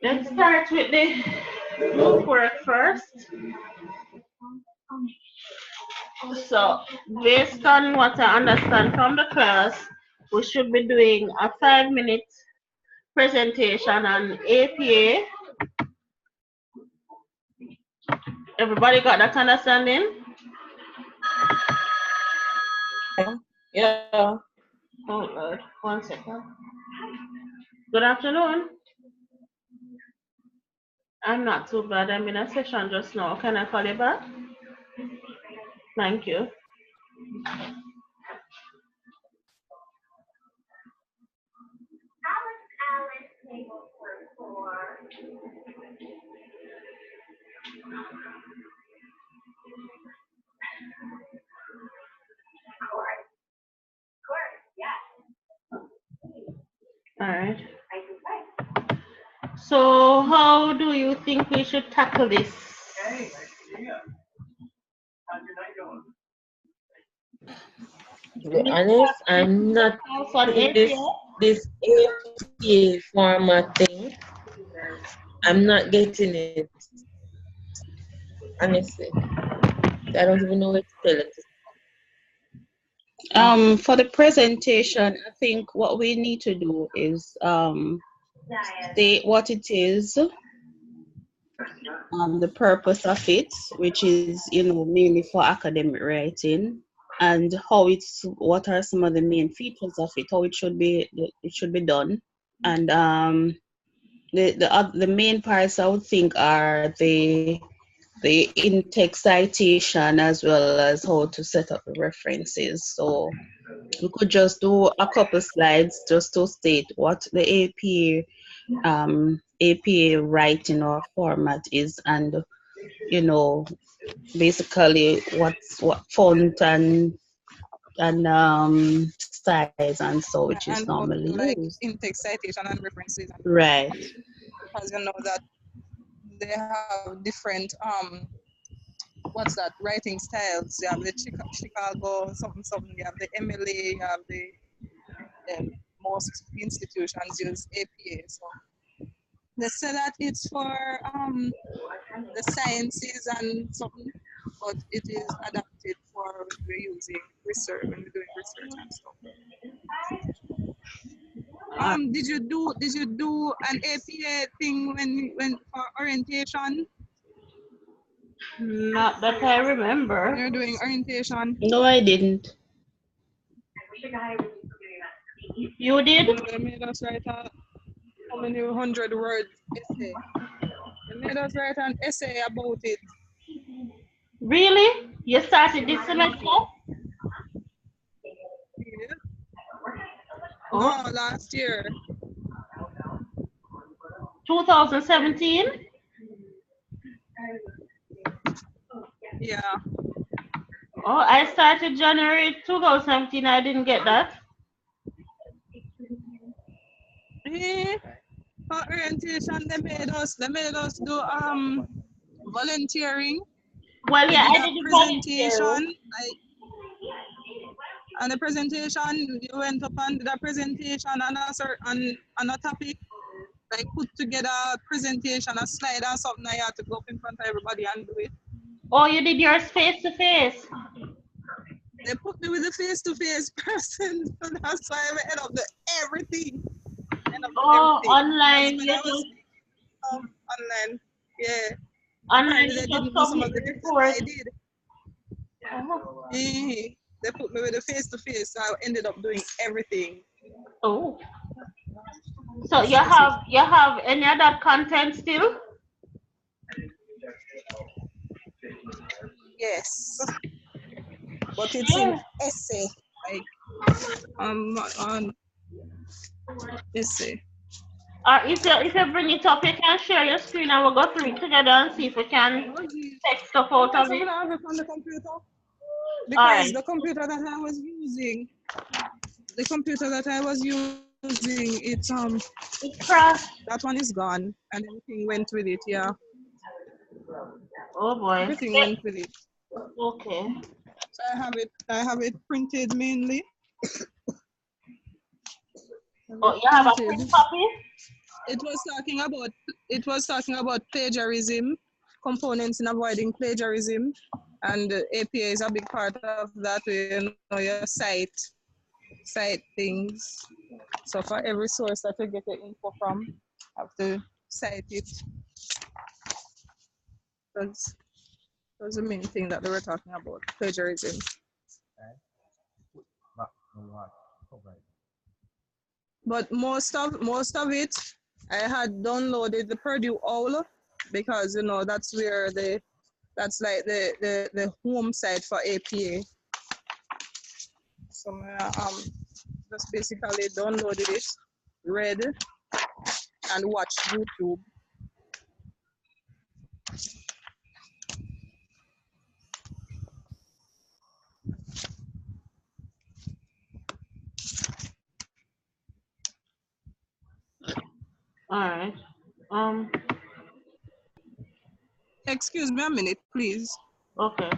Let's start with the group work first. So, based on what I understand from the class, we should be doing a 5-minute presentation on APA. Everybody got that understanding? Yeah. Oh Lord, 1 second. Good afternoon. I'm not too bad. I'm in a session just now. Can I call you back? Thank you. All right. So, how do you think we should tackle this? To be honest, I'm not On in this APA format thing. I'm not getting it. Honestly. I don't even know where to tell it. For the presentation, I think what we need to do is state what it is, the purpose of it, which is, mainly for academic writing, and what are some of the main features of it, how it should be done, and the main parts I would think are the in-text citation as well as how to set up the references. So we could just do a couple slides just to state what the APA writing or format is, and basically what font and size and so, which is and normally like used. in-text citation and references. Right. Because you know that they have different writing styles. You have the Chicago something something. You have the MLA. You have the most institutions use APA. So they say that it's for the sciences and something, but it is adapted for when we're using research, when we're doing research and stuff. Did you do an APA thing when for orientation? Not that I remember. You're doing orientation. No, I didn't. You did? They made us write how many 100-word essay. They made us write an essay about it. Really? You started this semester? Yeah. Oh. No, last year. 2017? Yeah. Oh, I started January 2017. I didn't get that. For orientation, they made us do volunteering. Well, yeah, I did a presentation. And the presentation, you went up and did a presentation on a topic, like put together a presentation, a slide and something. I had to go up in front of everybody and do it. Oh, you did yours face to face? They put me with a face-to-face person, so that's why I end up doing everything. Online. Online, yeah. Online. They didn't know some of the things I did. They put me with a face-to-face, so I ended up doing everything. Oh. So you have any other content still? Yes. But it's in essay, like on essay. If you bring it up, you can share your screen and we'll go through it together and see if we can take stuff out of it. I have it on the computer because the computer that I was using, it crashed. That one is gone, and everything went with it. Yeah. Oh boy. Everything went with it. Okay. So I have it printed mainly. Oh, you have a print copy? It was talking about it was talking about plagiarism, components in avoiding plagiarism, and APA is a big part of that. You know, you cite things. So for every source that you get your info from, you have to cite it. That's the main thing that they were talking about, plagiarism. But most of it, I had downloaded the Purdue OWL because you know that's where that's like the home site for APA. So just basically downloaded it, read, and watched YouTube. All right. Excuse me a minute, please. Okay.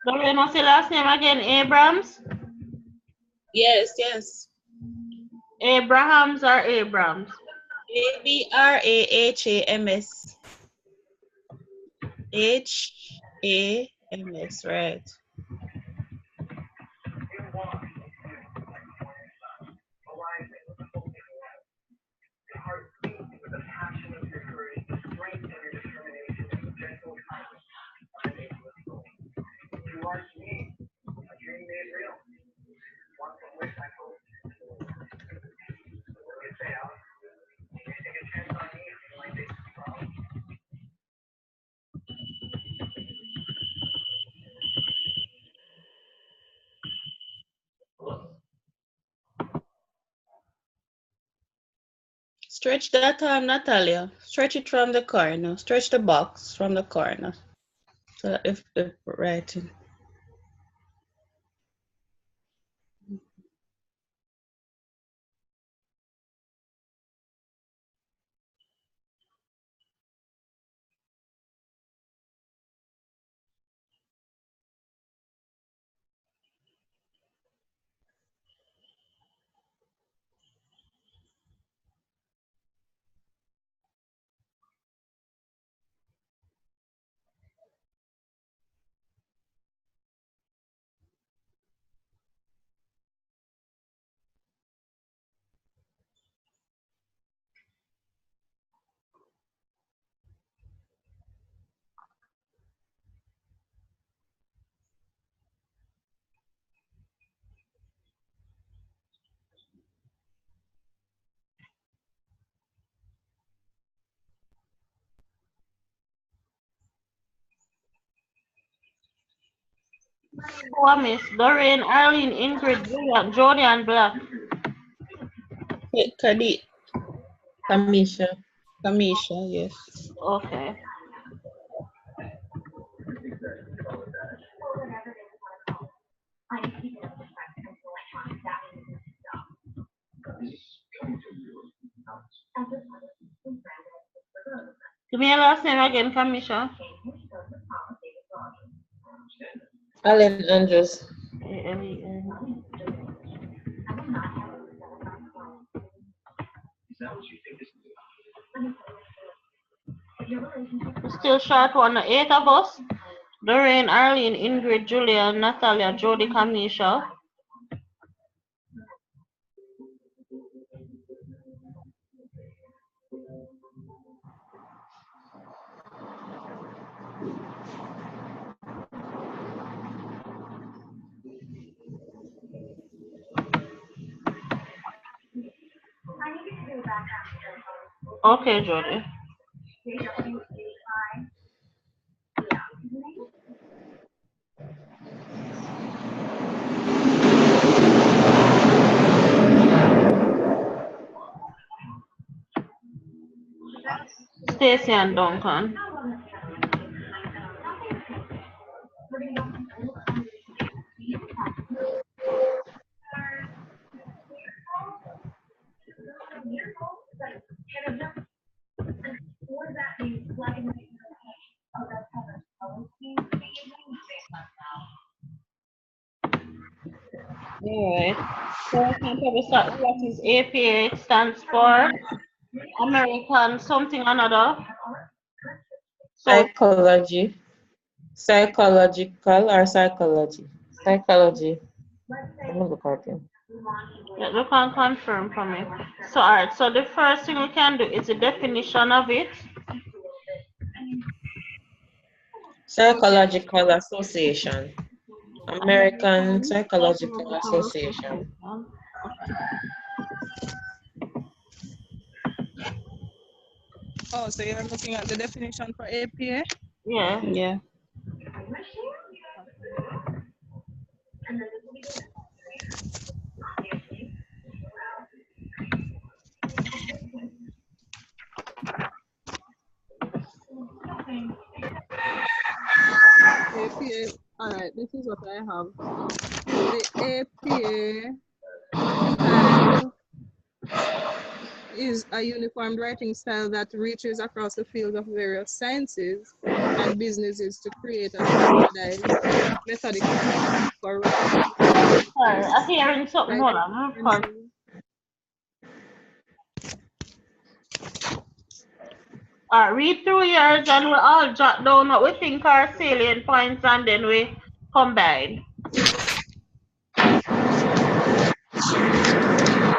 Doreen, what's your last name again? Abrams? Yes, yes. Abrahams or Abrams? Abrahams. Hams, right. Stretch that arm, Natalia. Stretch it from the corner. Stretch the box from the corner. So if writing. Who I miss? Doreen, Arlene, Ingrid, Julia, Jody, and Black. Kadi. Kamisha. Kamisha, yes. Okay. Give me your last name again, Kamisha. Allen Andrews. A-L-E-N. Still short one. 8 of us. Doreen, Arlene, Ingrid, Julia, Natalia, Jody, Kamisha. Okay, Jody. Stacy and Duncan. Alright. So we can probably start. What is APA? It stands for American something another. So Psychology. Psychological or psychology? Psychology. Let me look at it. yeah, you can confirm for me. So alright, so the first thing we can do is the definition of it. Psychological Association. American American Psychological Psychological Association. Association. Oh, so you're looking at the definition for APA? Yeah. Yeah. APA, all right, this is what I have. The APA style is a uniform writing style that reaches across the field of various sciences and businesses to create a standardized methodical guide for writing Sorry, I'm hearing something. Hold on. references. Alright, read through yours and we all jot down what we think are salient points and then we combine.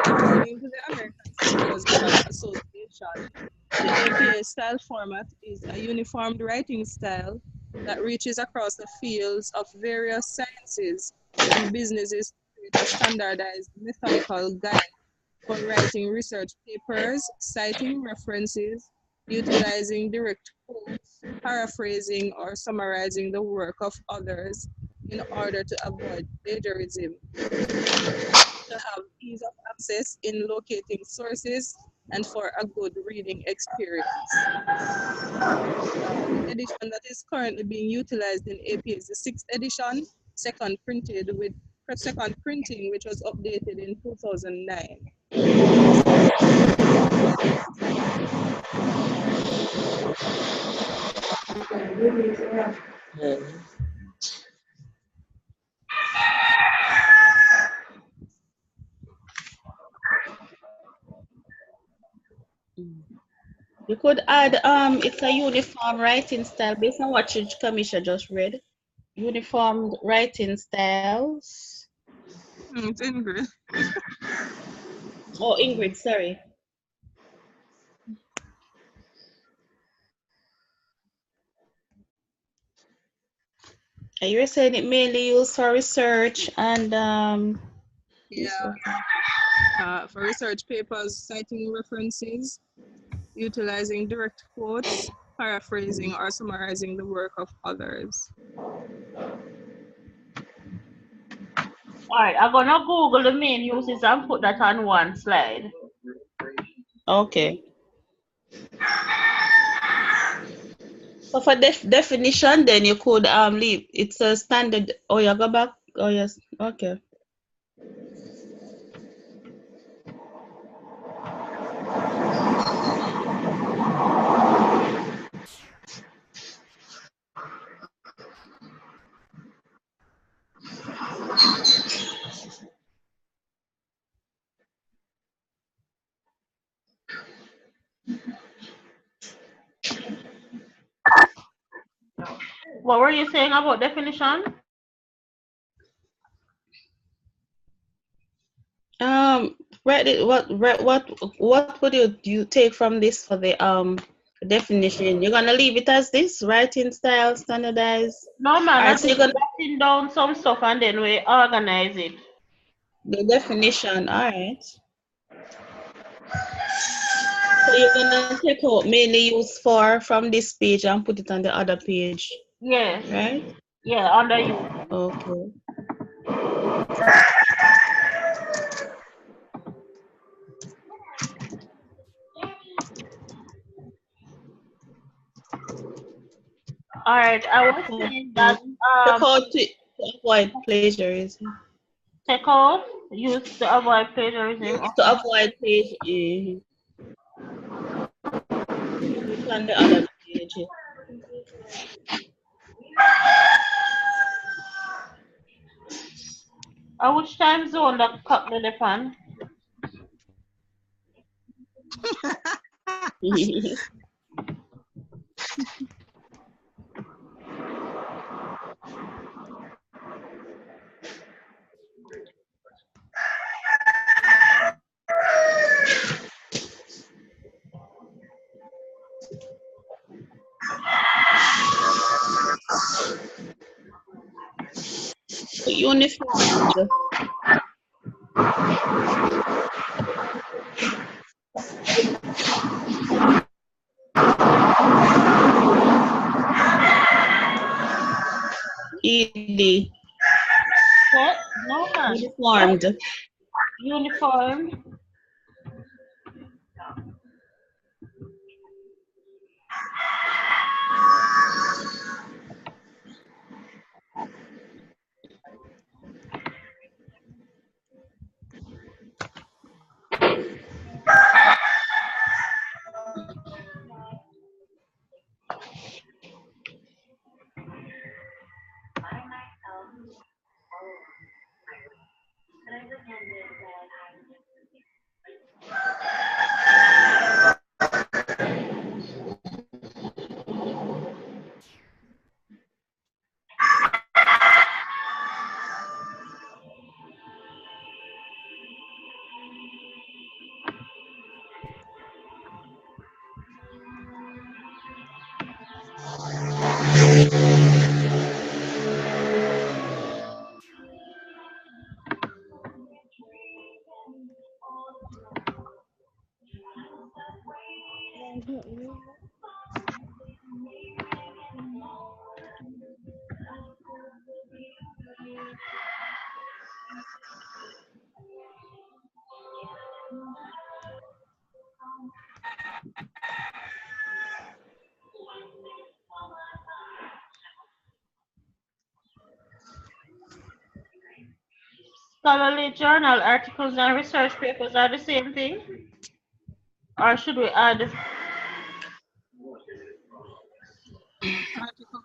According to the American Psychological Association, the APA style format is a uniformed writing style that reaches across the fields of various sciences and businesses to create a standardized methodical guide for writing research papers, citing references, utilizing direct quotes, paraphrasing or summarizing the work of others in order to avoid plagiarism, to have ease of access in locating sources, and for a good reading experience. The edition that is currently being utilized in AP is the 6th edition, second printing, which was updated in 2009. You could add it's a uniform writing style based on what Kamisha just read. Uniform writing styles. It's Ingrid. Oh, Ingrid, sorry. You were saying it mainly used for research and For research papers, citing references, utilizing direct quotes, paraphrasing or summarizing the work of others. Alright, I'm gonna Google the main uses and put that on one slide. okay. So for definition, then you could leave. It's a standard. Oh, you go back. Oh yes. Okay. What were you saying about definition? What would you take from this for the definition? You're gonna leave it as this writing style standardized. No man, Alright, I'm so you're just gonna writing down some stuff and then we organize it. the definition. Alright. So you're gonna take out mainly used for from this page and put it on the other page. Yes. Right? Yeah, under you. Okay. All right, I was saying that Take out to avoid plagiarism. take out use to avoid plagiarism. Use to Okay. avoid page A. Which on the other page? Which time zone that cup the fan? Uniformed. ED. What? No man. Uniformed. Uniform. Scholarly journal articles and research papers are the same thing? Or should we add Article.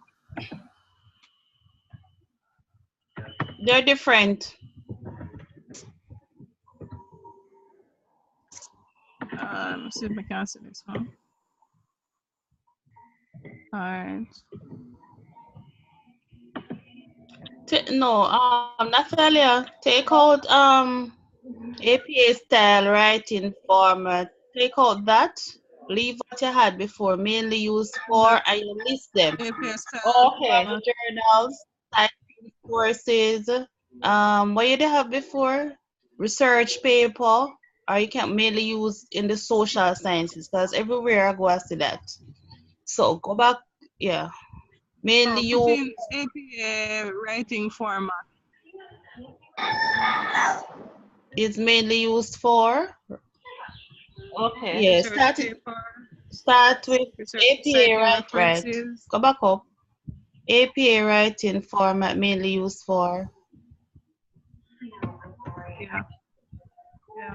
They're different. Let's see if I can see this one. All right. No, Natalia, take out APA style writing format. Take out that. Leave what you had before, mainly used for, and you list them. APS Okay. Journals, citing sources. What you did have before? Research paper, or you can mainly use in the social sciences, because everywhere I go, I see that. So go back, yeah. Mainly put use in APA writing format. is mainly used for. Okay. Yeah, Research paper. start with Research APA, citing right? references. Go back up. APA writing format mainly used for. Yeah. Yeah.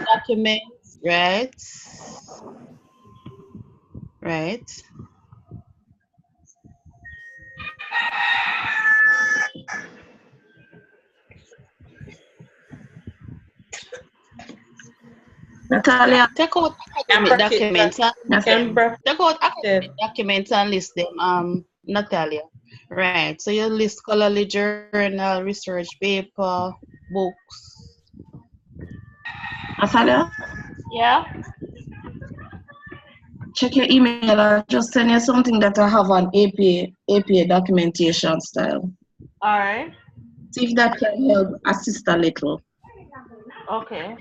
Documents, right? Right. Natalia, Take out academic documents and take out academic documents and list them, Natalia. Right. So you list scholarly journal, research paper, books. Natalia, Yeah. check your email. I'll just send you something that I have on APA documentation style. All right. See if that can help assist a little. Okay.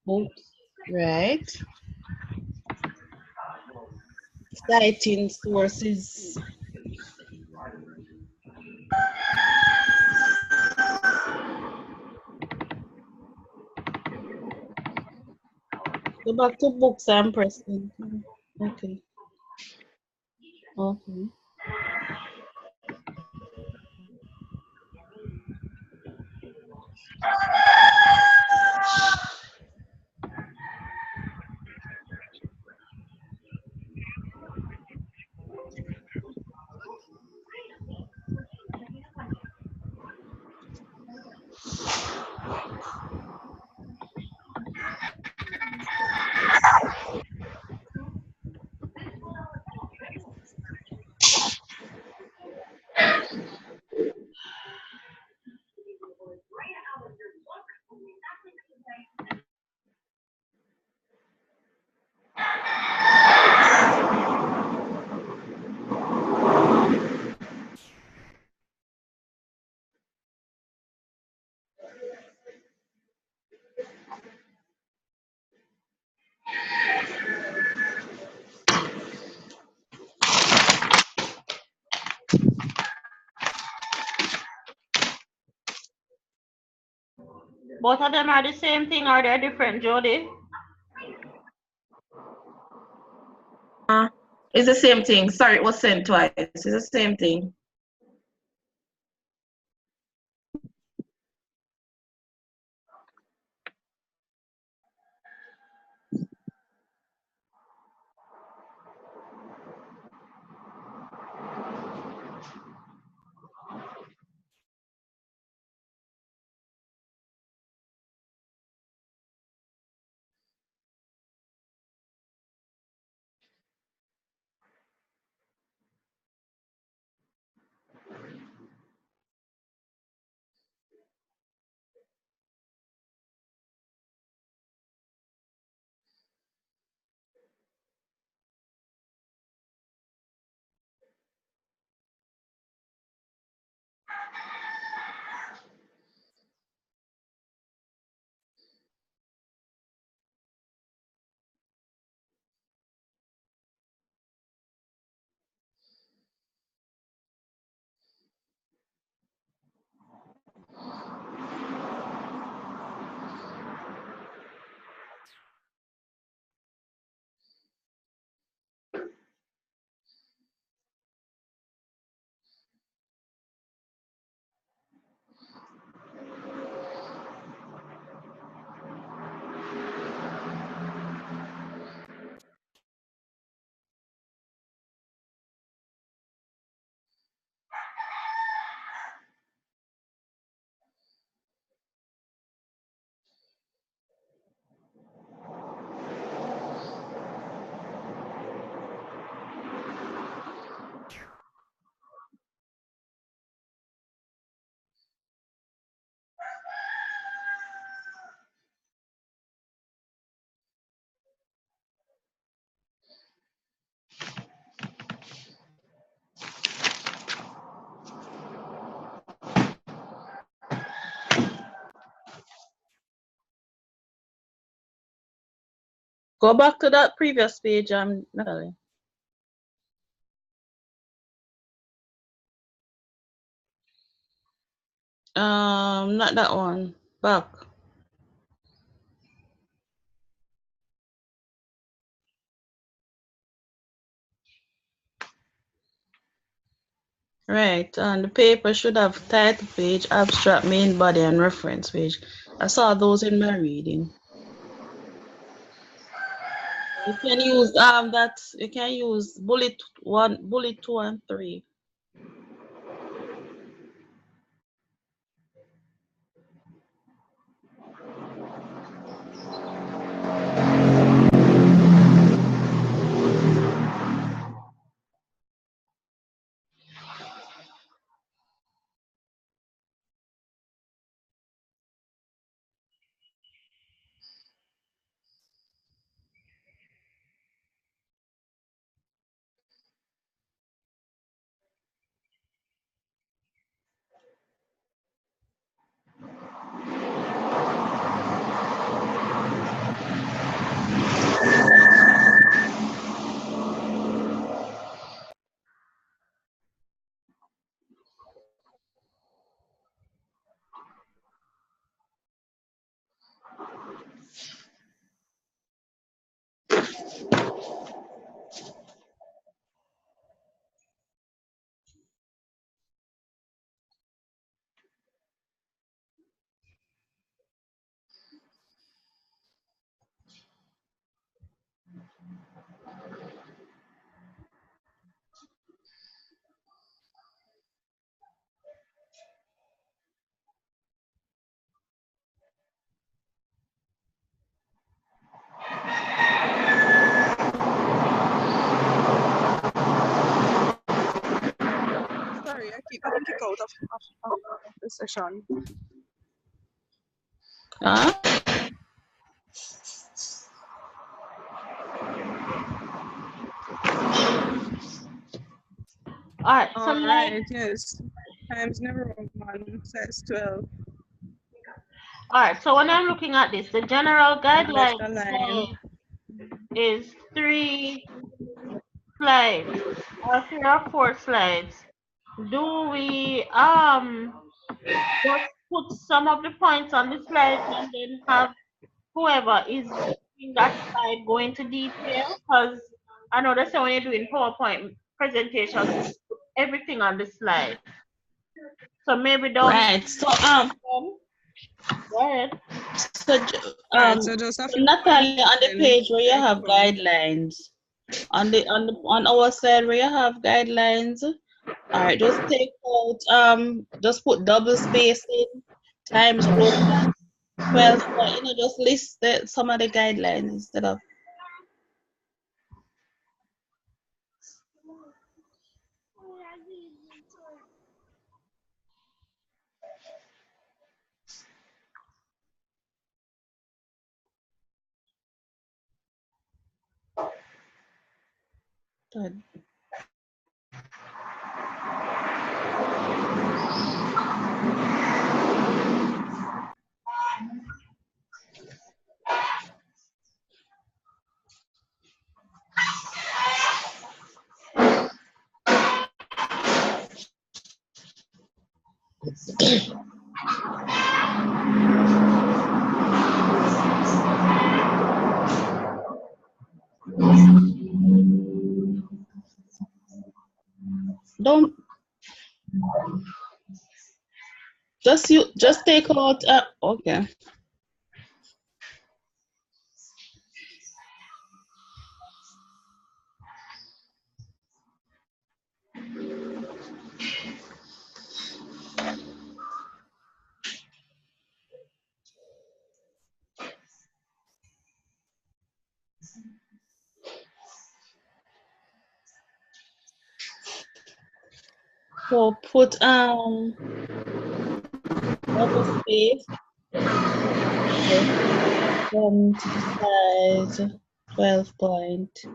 Books. Right. Citing sources. Go back to books and present. Okay. Okay. Both of them are the same thing or they're different, Jody? It's the same thing. Sorry, it was sent twice. It's the same thing. Go back to that previous page, Natalie. Not that one. Back. Right, and the paper should have title page, abstract, main body, and reference page. I saw those in my reading. You can use you can use bullet 1, bullet 2, and 3. out of the session. Huh? All right. So All like, right, yes. Times New Roman says 12. all right. So when I'm looking at this, the general And left guideline align. is 3 slides or 3 or 4 slides. Do we just put some of the points on the slides and then have whoever is in that slide go into detail? Because I know that's when you're doing PowerPoint presentations, put everything on the slide. So maybe down. Right. So Go ahead. Right, so just a so few Natalia, on the points page where you take have home. guidelines, on our side where you have guidelines, all right, just take out just put double spacing, times Roman 12, just list some of the guidelines instead of. Done. Don't just take out okay. So put double space from size 12 point.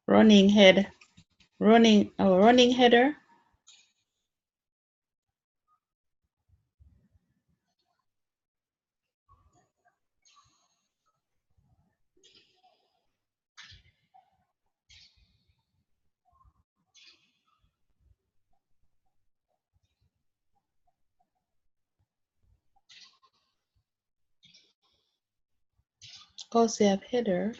Running header. Because you have header.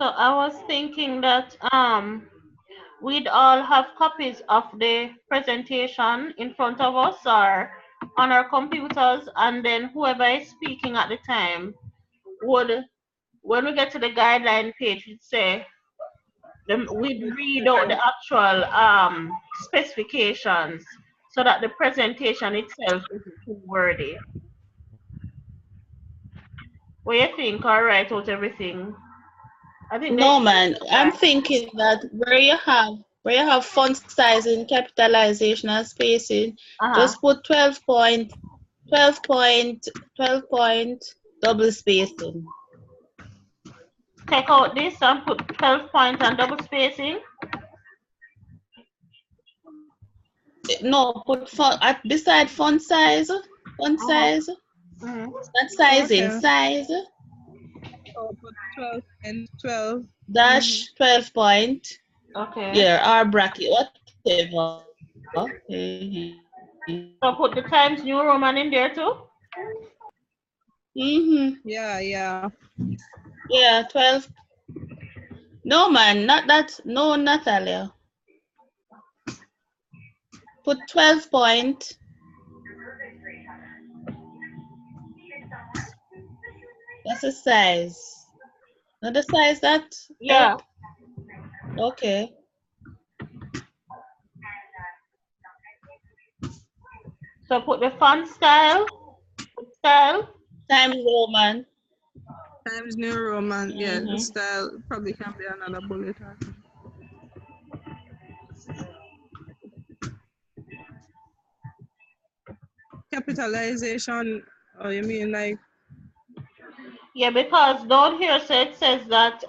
So I was thinking that we'd all have copies of the presentation in front of us or on our computers, and then whoever is speaking at the time would, when we get to the guideline page, would say we'd read out the actual specifications so that the presentation itself isn't too wordy. What do you think? Or write out everything? I think No man, I'm thinking that where you have font sizing, capitalization and spacing, just put 12 point double spacing. Take out this and put 12 points and double spacing. no, put font at beside font size. Font Uh-huh. size. Mhm. Not sizing, Okay. size. So put 12 and 12. Mm-hmm. Dash 12 point. Okay. Yeah, or bracket, whatever. So put the Times New Roman in there too. Yeah, yeah. Yeah, 12. No, man, not that. No, Natalia. Put 12 point. That's the size. Not the size that Yeah. up. Okay. So put the font style. Times Roman. Times New Roman. Yeah, the Mm-hmm. style probably can be another bullet. Capitalization. Oh, you mean like? Yeah, because down here so it says that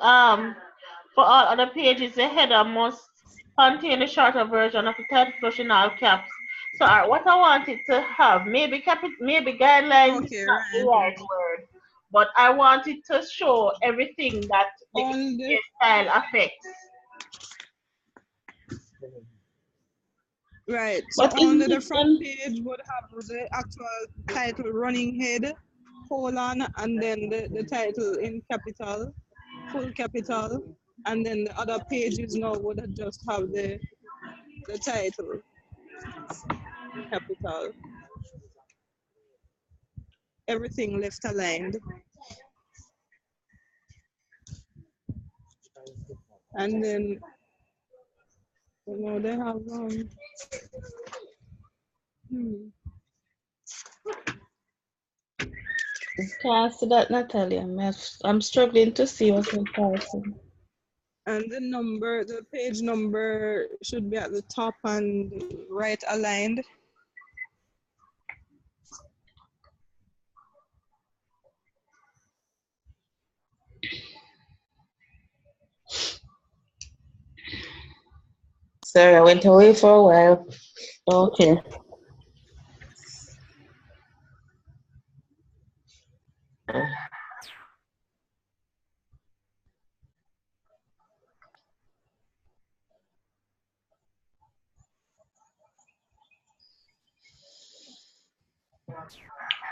for all other pages the header must contain a shorter version of the title plus in all caps. So what I wanted to have, maybe guidelines is Okay, not the right, right right. word, but I wanted to show everything that the On the style affects. right. So But on isn't the it front page would have the actual title running head, colon, and then the title in capital, full capital, and then the other pages now would just have the title capital. Everything left aligned. And then they have hmm. can't see that, Natalia? I'm struggling to see what you're passing. And the page number should be at the top and right aligned. Sorry, I went away for a while. Okay.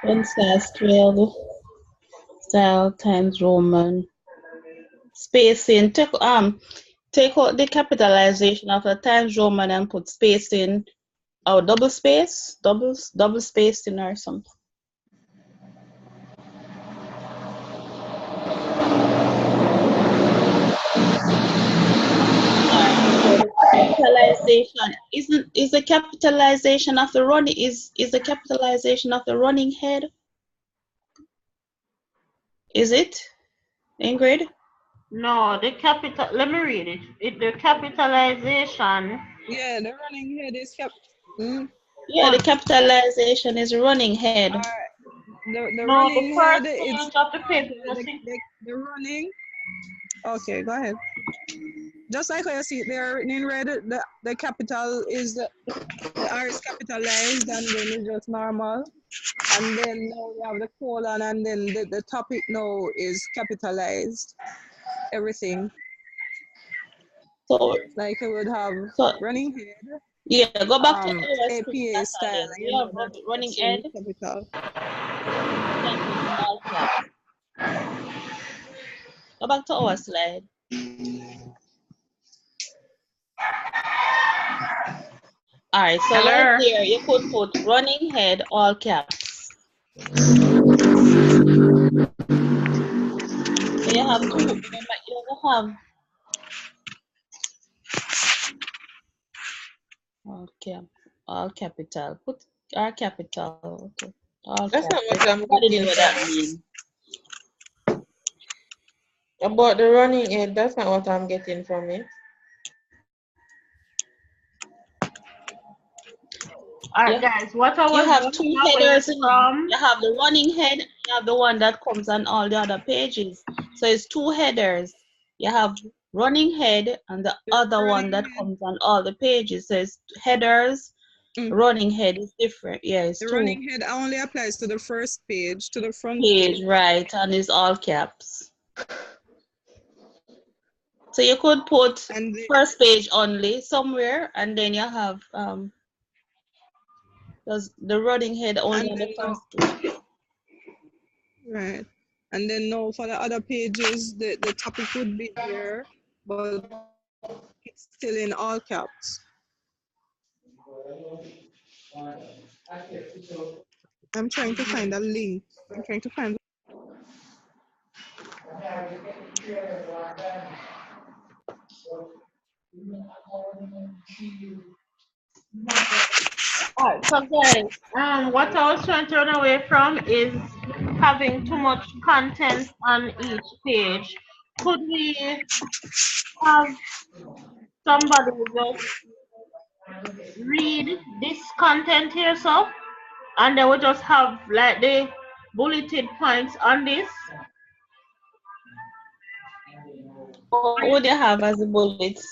Font size 12. Style Times Roman. Spacing. Take out the capitalization of the Times Roman and put spacing. Oh, double spacing or something. So the capitalization is the capitalization of the running is the capitalization of the running head. Is it, Ingrid? No, the capital. Let me read it. The capitalization. Yeah, the running head is kept. Mm, Yeah, the capitalization is running head. the No, the running head, first it's page of the because paper. You see? the running. Okay, go ahead. Just like how you see there written in red, the capital is the R is capitalized and then it's just normal. And then now we have the colon and then the topic now is capitalized. Everything. So Like it would have so running head, yeah, go back to our screen, APA style, Natalia. We have running that's head. in capital. You can put in all caps. Go back to our slide. All right, so right Hello. there you could put running head all caps. So you have two. Remember, you have all capital. Put all capital. Okay. All That's caps. not what I'm Everybody know getting what from that it. means. About the running head, that's not what I'm getting from it. All right, guys. What I You was have two walking away headers in it. from. You have the running head, you have the one that comes on all the other pages. So it's two headers. You have running head and the The other one running that head, comes on all the pages. So it's headers Running head is different. Yeah, it's The two running head only applies to the first page, to the front page, page. right? And it's all caps. So you could put And first page only somewhere, and then you have because the running head only and on the then first now, page. right. And then now for the other pages, the topic would be there, but it's still in all caps. I'm trying to find a link. I'm trying to find. Alright, so guys, what I was trying to run away from is having too much content on each page. Could we have somebody just read this content here, so, and then we just have like the bulleted points on this? What would you have as the bullets?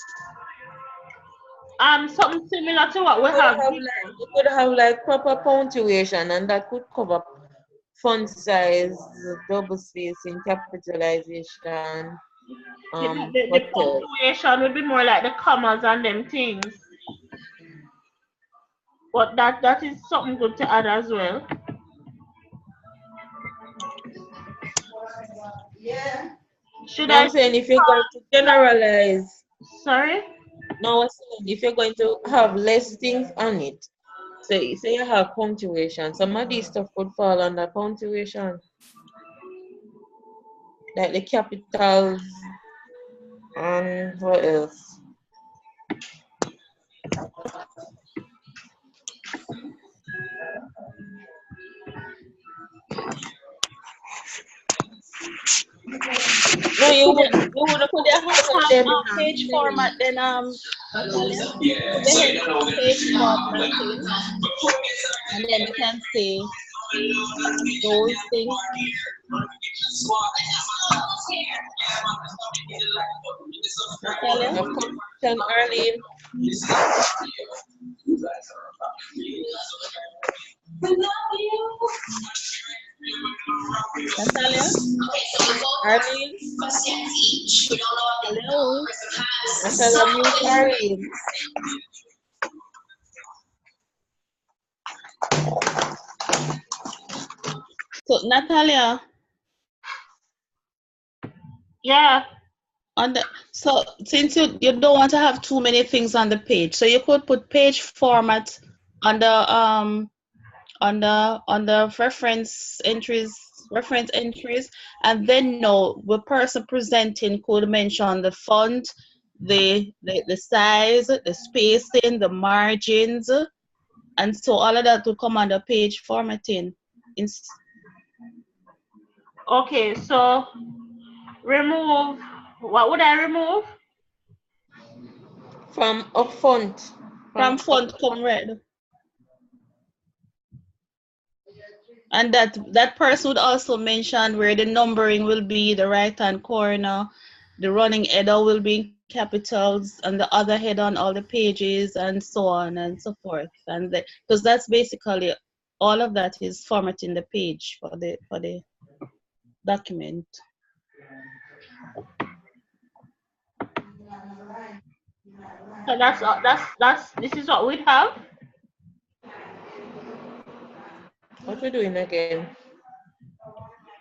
Something similar to what we Could have have here. like you could have like proper punctuation, and that could cover font size, double spacing, capitalization, The what else? punctuation would be more like the commas and them things. But that is something good to add as well. Should No, I I'm saying if you're going to generalize, sorry? no, I'm saying if you're going to have less things on it, say you have punctuation, some of these stuff could fall under punctuation, like the capitals and what else? No, you would put your Could highlight have them in a page format name. then Natalia? Could they have page formatting and then we can say those things? Natalia? Of confusion early. Natalia? Arlene, Hello? I said mute Arlene. So Natalia, Yeah. on the so since you don't want to have too many things on the page, so you could put page format on the reference entries, and then no, the person presenting could mention the font, the size, the spacing, the margins, and so all of that will come under page formatting. Okay, so remove, what would I remove? From up front. From From up font come red. And that person would also mention where the numbering will be, the right hand corner, the running header will be in capitals, and the other head on all the pages, and so on and so forth. And because that's basically all of that is formatting the page for the document. So that's this is what we'd have. what we doing again?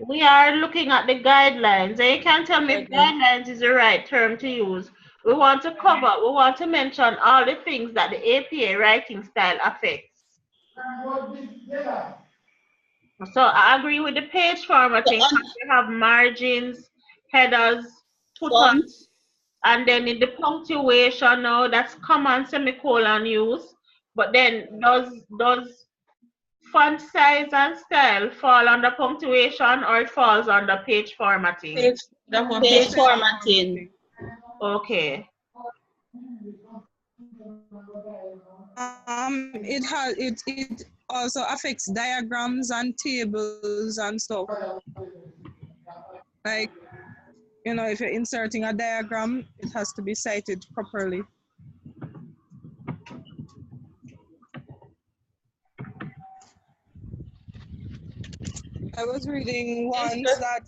We are looking at the guidelines, and you can tell me if Guidelines. guidelines is the right term to use. We want to mention all the things that the APA writing style affects. So I agree with the page So formatting on because you have margins, headers, font, footnotes, and then in the punctuation now that's comma and semicolon use. But then does font size and style fall under punctuation or it falls under page formatting? Page, that one page page. Page formatting. formatting. Okay. It also affects diagrams and tables and stuff. Like, if you're inserting a diagram, it has to be cited properly. I was reading It's once just that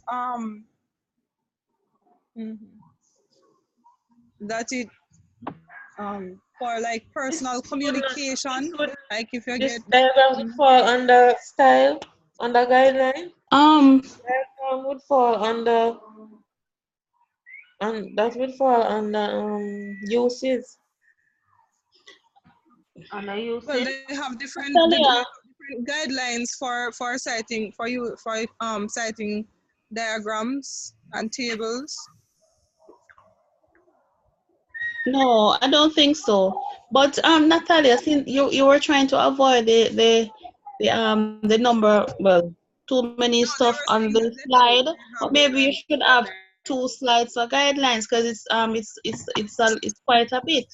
mhm, that it for like personal this would not communication, like if you this get diagram would mhm, fall under style, under guideline. Um, Diagram would fall under and that would fall under uses. And I use well, it. they have Natalia, different guidelines for citing for you for citing diagrams and tables. no, I don't think so. But Natalia, since you were trying to avoid the number, well, too many No, stuff they on were the saying that slide, but have maybe you different should have two slides for guidelines because it's quite a bit.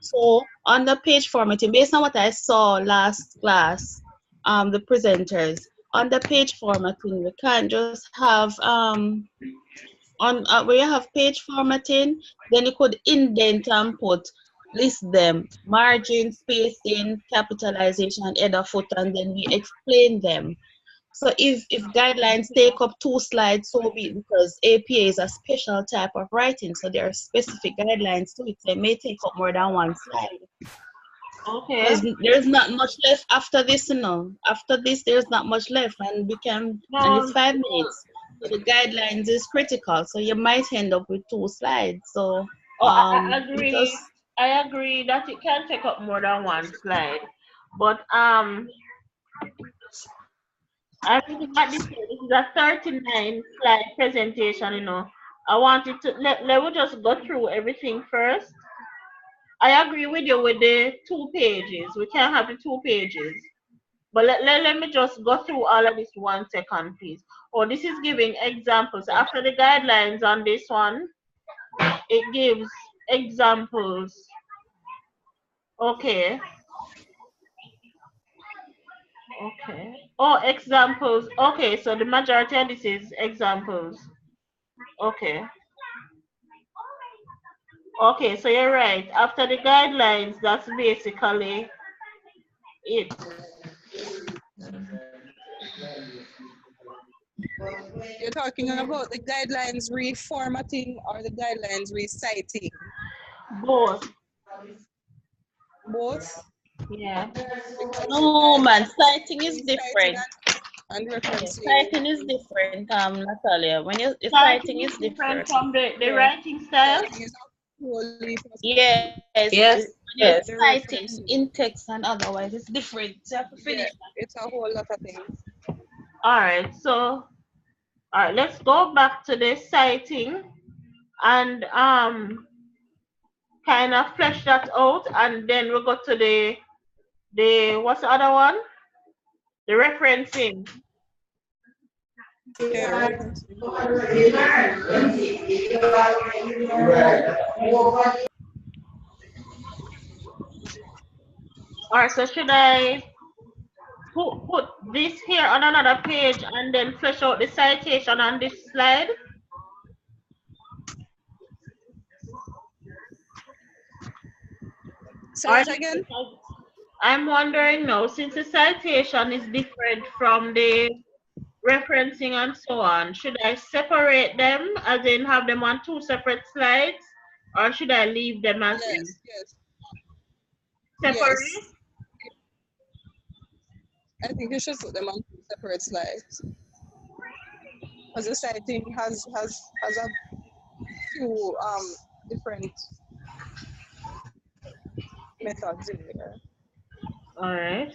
So on the page formatting, based on what I saw last class, the presenters on the page formatting, we can't just have on where you have page formatting, then you could indent and put list them margin, spacing, capitalization, header, footer, and then we explain them. So if guidelines take up two slides, so be it, because APA is a special type of writing, so there are specific guidelines to it. So it may take up more than one slide. Okay. Because there's not much left after this, you know. After this, there's not much left, and and it's No, 5 minutes. So the guidelines is critical. So you might end up with two slides. So oh, I it agree. just I agree that it can take up more than one slide. But I'm looking at this here. This is a 39 slide presentation, you know. I wanted to let me just go through everything first. I agree with you with the 2 pages. We can have the 2 pages. But let me just go through all of this 1 second, please. Oh, this is giving examples. After the guidelines on this one, it gives examples. Okay. Okay. Oh, examples. Okay, so the majority of this is examples. Okay. Okay, so you're right. After the guidelines, that's basically it. You're talking about the guidelines reformatting or the guidelines reciting? Both. Both, Yeah. because the no man, guidelines citing is reciting different. and Yeah, referencing. citing is different, Natalia. When you citing Citing is is different. different from the Yeah, writing style. citing is a wholly Yes, Yes, when you're yes. the citing in referencing. text and otherwise, it's different. So you have to Yeah, finish it's a whole lot of things. All right. So, all right. Let's go back to the citing and kind of flesh that out, and then we'll go to the what's the other one? The referencing. Yeah, referencing. All right. So should I put this here on another page and then flesh out the citation on this slide? Say Or that again. I'm wondering now, since the citation is different from the referencing and so on, should I separate them as in have them on 2 separate slides, or should I leave them as is? Yes, yes, Separate? yes. I think you should put them on two separate slides because the citing has a few different methods in there. All right.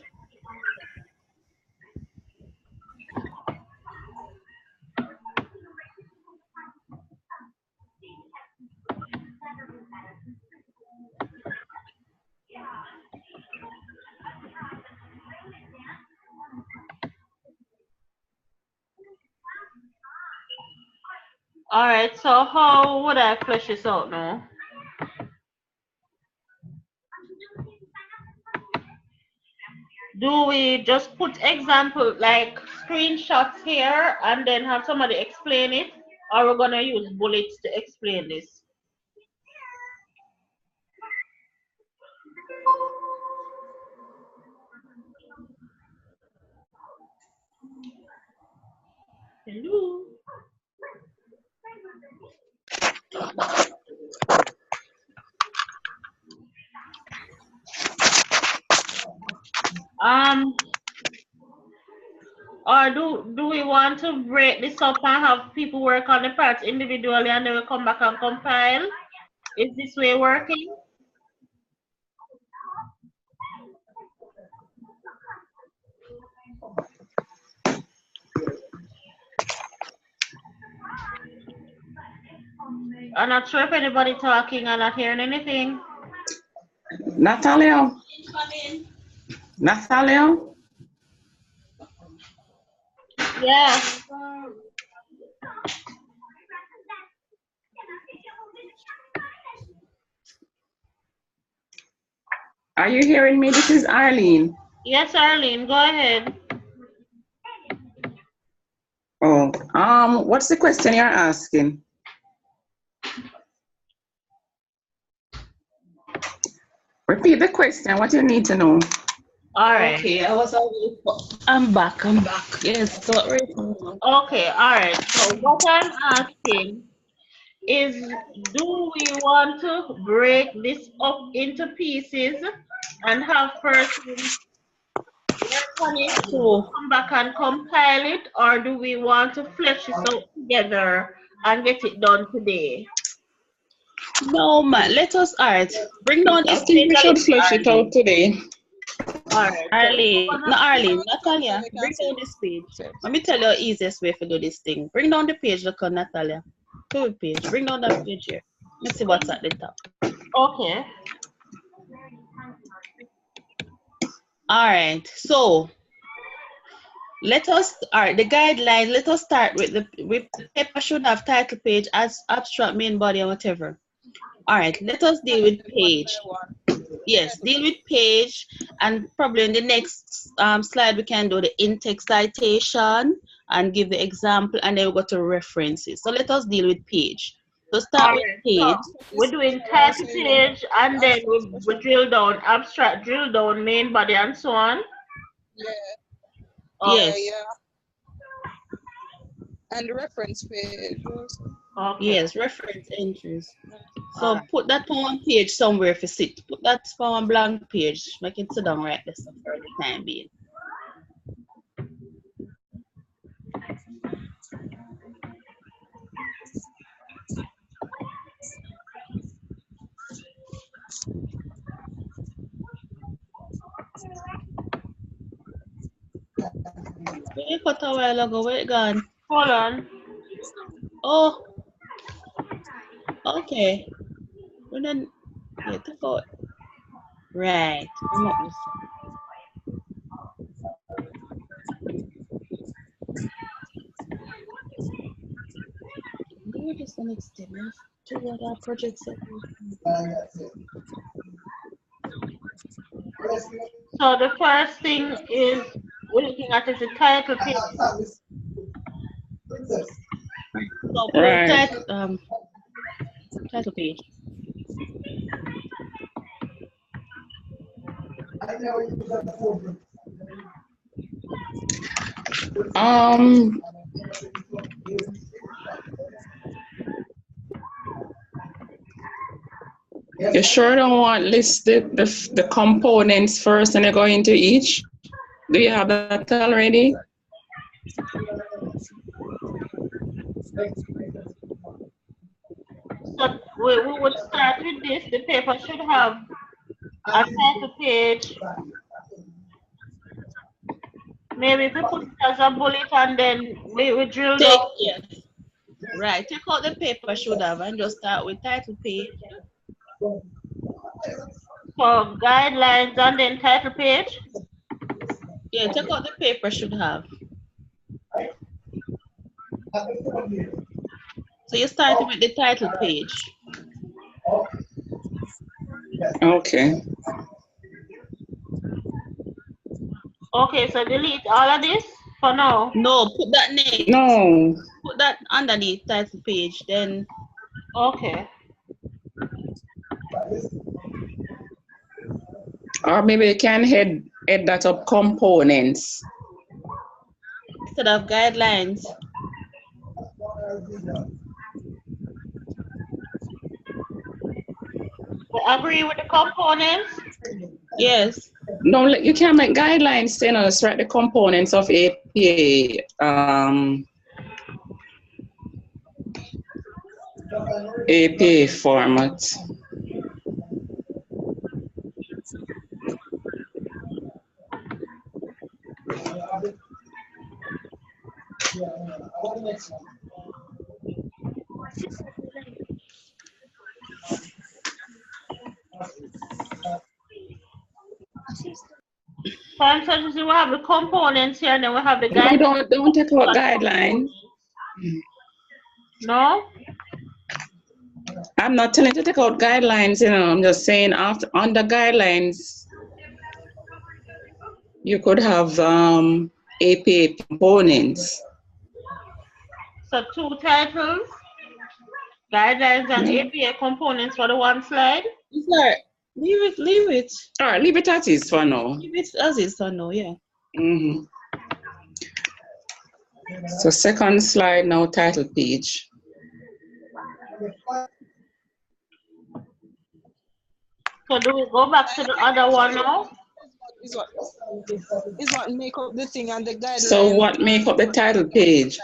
All right. So how would I flesh this out now? Do we just put example like screenshots here and then have somebody explain it, or we're gonna use bullets to explain this? Hello. Or do we want to break this up and have people work on the parts individually and then we come back and compile? Is this way working? I'm not sure if anybody talking. I'm not hearing anything. Natalia? Natalia? Yeah. Are you hearing me? This is Arlene. Yes, Arlene, go ahead. Oh, what's the question you're asking? Repeat the question, what you need to know. All right. Okay, I'm back. Yes, so Okay, all right. So what I'm asking is, do we want to break this up into pieces and have person work on it, so come back and compile it, or do we want to flesh this out together and get it done today? no man, let us art. Bring down I this think page we a should little, flesh it out Arlene. today. All right. So Arlene, So Natalia, we can bring see down this page. it. Let me tell you the easiest way to do this thing. Bring down the page, look on Natalia. To the page. Bring down that page here. Let's see what's at the top. okay. All right, so the guidelines, let us start with the paper should have title page as abstract main body and whatever. All right, let us deal with page. Yes, deal with page, and probably in the next slide we can do the in-text citation and give the example, and then we'll go to references. So let us deal with page. So start All with right. So page. we're doing title page and then we drill down abstract, drill down main body and so on. Yeah, Yes. yeah. And the reference page also. Okay. Yes, reference entries. So Alright. put that on page somewhere for sit. Put that on blank page. Make it sit down right there so for the time being. Where you cut a while ago? Where it gone? Hold on. Oh, okay. Well then, yeah, take out. Right. Remove this. Where this the next step? To what our project set. So the first thing is we're looking at is the title page. So put Right. title page. You sure don't want list the components first and you go into each? Do you have that already? So we would start with this. The paper should have a title page. Maybe if we put it as a bullet and then we drill down. Yes. Right. Take out the paper should have and just start with title page. So guidelines and then title page. Yeah, take out the paper should have. So you start with the title page. Okay. Okay, so delete all of this for now. No, put that next. No. Put that underneath title page. Then. Okay. Or maybe you can head that up components. Instead of guidelines. We agree with the components? Yes. No, you can't make guidelines, just write the components of APA. APA format. For instance, we have the components here and then we have the No, guidelines. don't take out guidelines. No? I'm not telling you to take out guidelines, I'm just saying under guidelines, you could have APA components. So 2 titles, guidelines and APA components for the one slide. Sir, leave it. All right, leave it as is for now. Leave it as is for now, yeah. Mm-hmm. So second slide now, title page. So do we go back to the other one now? Is what make up the thing and the guidelines. So what make up the title page?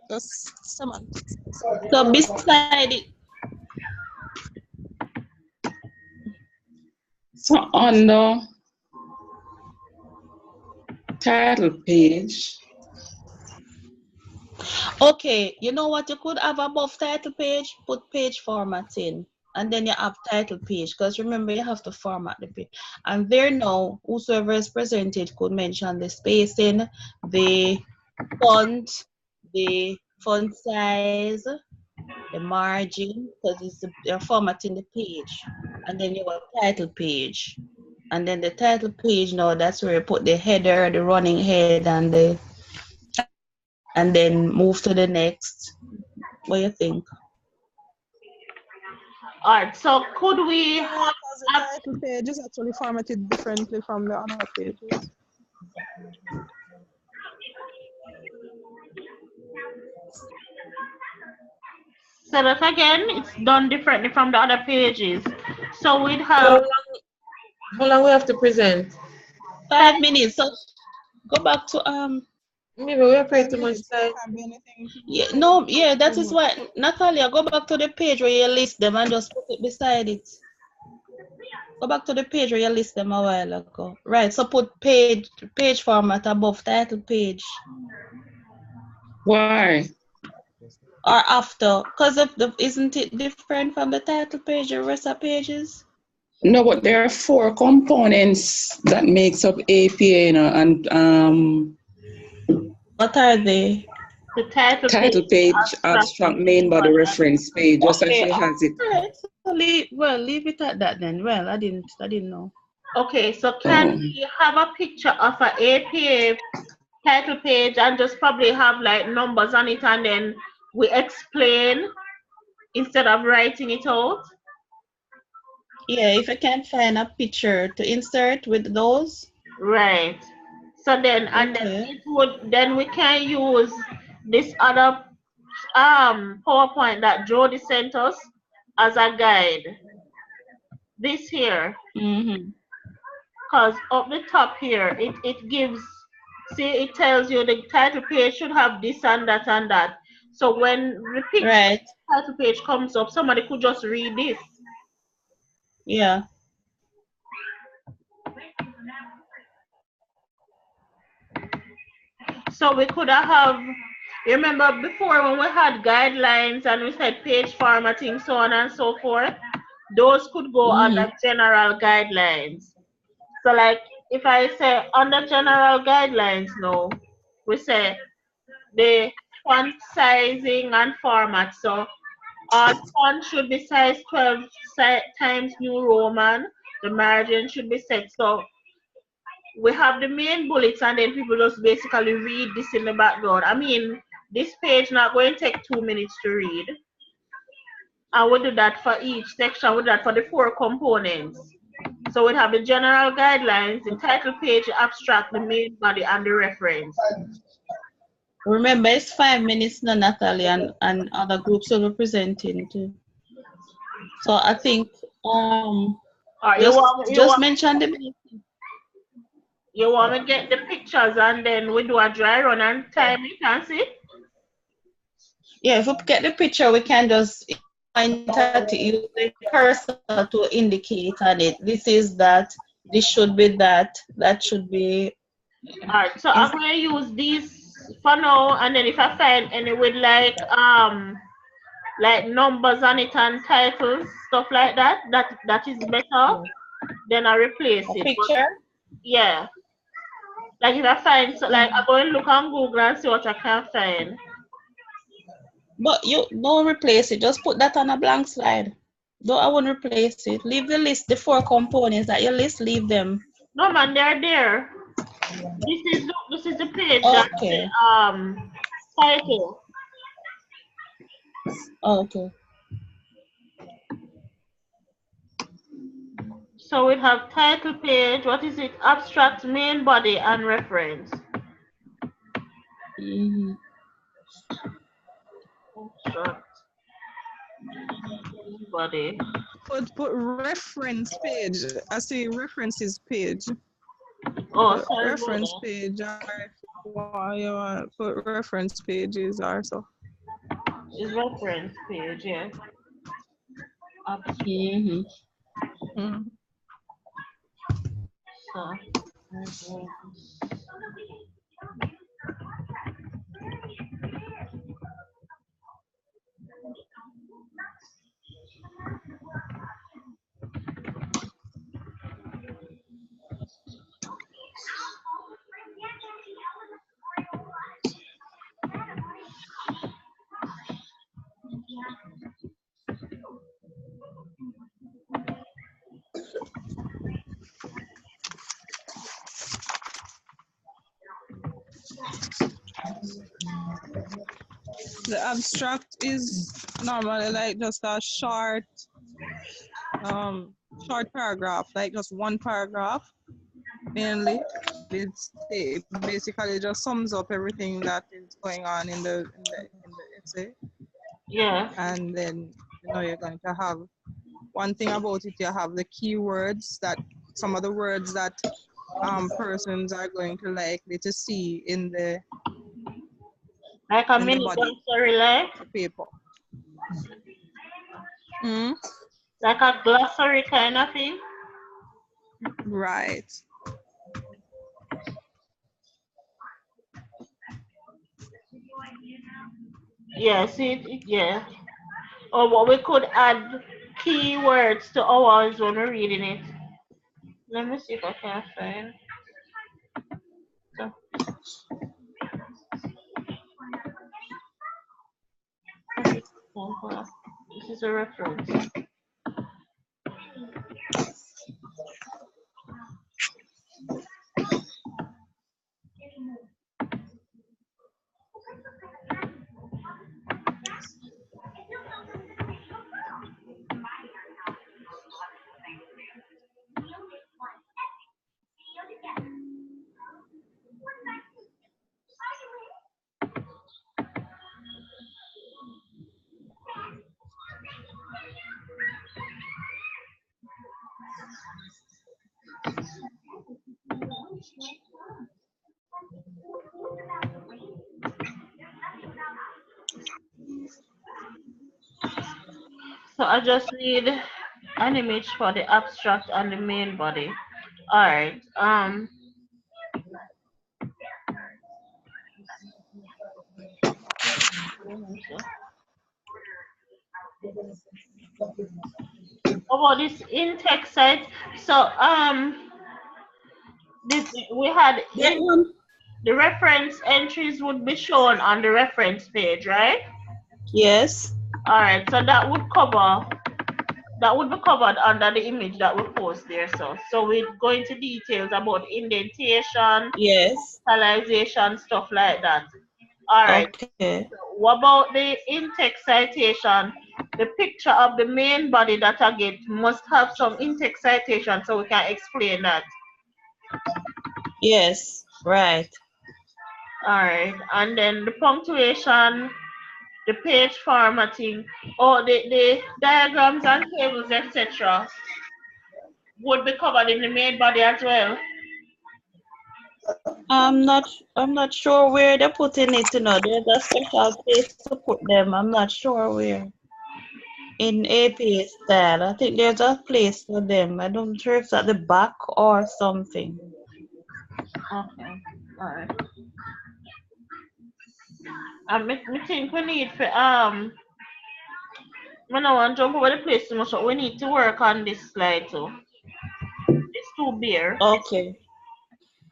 Just semantics. So beside it. So on the title page. Okay, you know what you could have above title page? Put page formatting. And then you have title page, because remember you have to format the page. And there now, whosoever is presented could mention the spacing, the font size, the margin, because they're formatting the page. And then you have title page. And then the title page now, that's where you put the header, the running head, and then move to the next. What do you think? Alright, so could we have the title page is actually formatted differently from the other pages. so that again? It's done differently from the other pages. So we'd have How long we have to present? 5 minutes. So go back to Maybe we have quite too much time. yeah, no, yeah, that is why Natalia, go back to the page where you list them and just put it beside it. Go back to the page where you list them a while ago. Right, so put page format above title page. Why? Or after, because isn't it different from the title page or rest of pages? No, but there are 4 components that makes up APA, and What are they? the title page, abstract, main body, reference page, just as she has it. Right, so leave it at that then. Well, I didn't know. Okay, so can we have a picture of an APA title page and just probably have like numbers on it and then we explain instead of writing it out? Yeah, if I can find a picture to insert with those. Right. So then and then we can use this other PowerPoint that Jody sent us as a guide. This here. Because up the top here, it gives, see, it tells you the title page should have this and that and that. So when the picture title page comes up, somebody could just read this. Yeah. So we could have, you remember before when we had guidelines and we said page formatting, so on and so forth, those could go under general guidelines. So like if I say under general guidelines now, we say the font sizing and format. So all font should be size 12 times New Roman. The margin should be set. So we have the main bullets and then people just basically read this in the background. I mean, this page not going to take 2 minutes to read. And we do that for each section. We do that for the 4 components. So we have the general guidelines, the title page, the abstract, the main body, and the reference. Remember, it's 5 minutes now, Natalie, and other groups will be presenting too. So I think You just mention the you want me get the pictures and then we do a dry run and time it and see? yeah. If we get the picture, we can just point at it, use the cursor to indicate on it. This is that. This should be that. That should be. Alright, so I'm gonna use these for now, and then if I find any with like numbers on it and titles, stuff like that, that is better, then I replace A it. But picture. yeah, like if I find like I go and look on Google and see what I can find. But you don't replace it. Just put that on a blank slide. Don't I won't replace it. Leave the list, the 4 components that you list. Leave them. No man, they're there. This is the page that Okay. title. Okay. So we have title page. What is it? Abstract, main body, and reference. Mm-hmm. Abstract, main body. Put reference page. I see references page. Oh, Put sorry. reference page. Why you want put reference pages also? Is reference page, yeah. Mm-hmm. Mm. So, The abstract is normally like just a short paragraph, like just one paragraph mainly. It basically just sums up everything that is going on in the essay. yeah. And then you're going to have one thing about it, you have the keywords, that some of the words that persons are going to likely to see in the Like a mini body glossary, like? paper. Mm? Like a glossary kind of thing? Right. Yeah, yeah. Or what we could add keywords to ours when we're reading it. Let me see if I can find. So. This is a reference. So I just need an image for the abstract and the main body. Alright. About this in-text site. So we had the reference entries would be shown on the reference page, right? Yes. Alright, so that would be covered under the image that we post there. So we go into details about indentation, Yes. stylization, stuff like that. Alright. Okay. So what about the in-text citation? The picture of the main body that I get must have some in-text citation so we can explain that. Yes. Right. Alright. And then the punctuation, the page formatting, or the diagrams and tables, etc., would be covered in the main body as well. I'm not sure where they're putting it, you know. There's a special place to put them. I'm not sure where. In APA style. I think there's a place for them. I don't sure if it's at the back or something. Okay. Alright. Me think we need for we don't want to jump over the place too much, but we need to work on this slide too. It's too bare. Okay.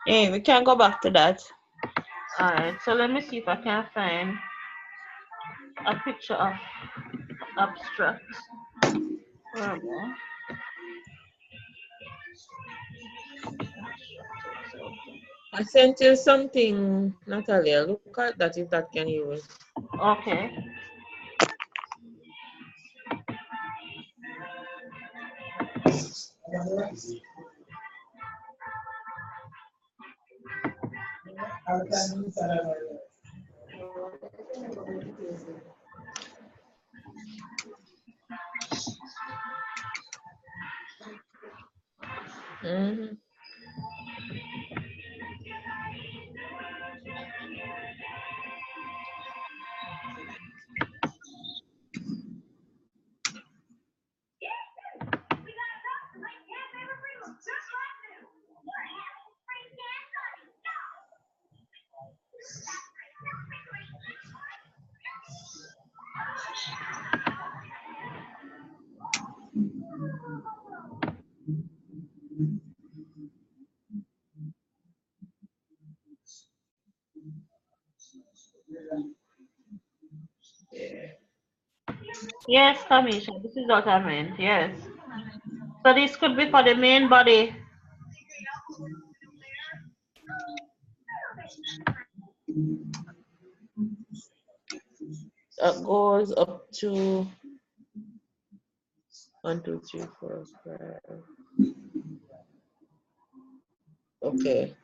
Yeah, we can go back to that. Alright, so let me see if I can find a picture of abstract. Where am I? I sent you something, Natalia. Look at that if that can use. Okay. Mm-hmm. Yes, Kamisha, this is what I meant. Yes. So this could be for the main body. That goes up to 1, 2, 3, 4, 5. Okay.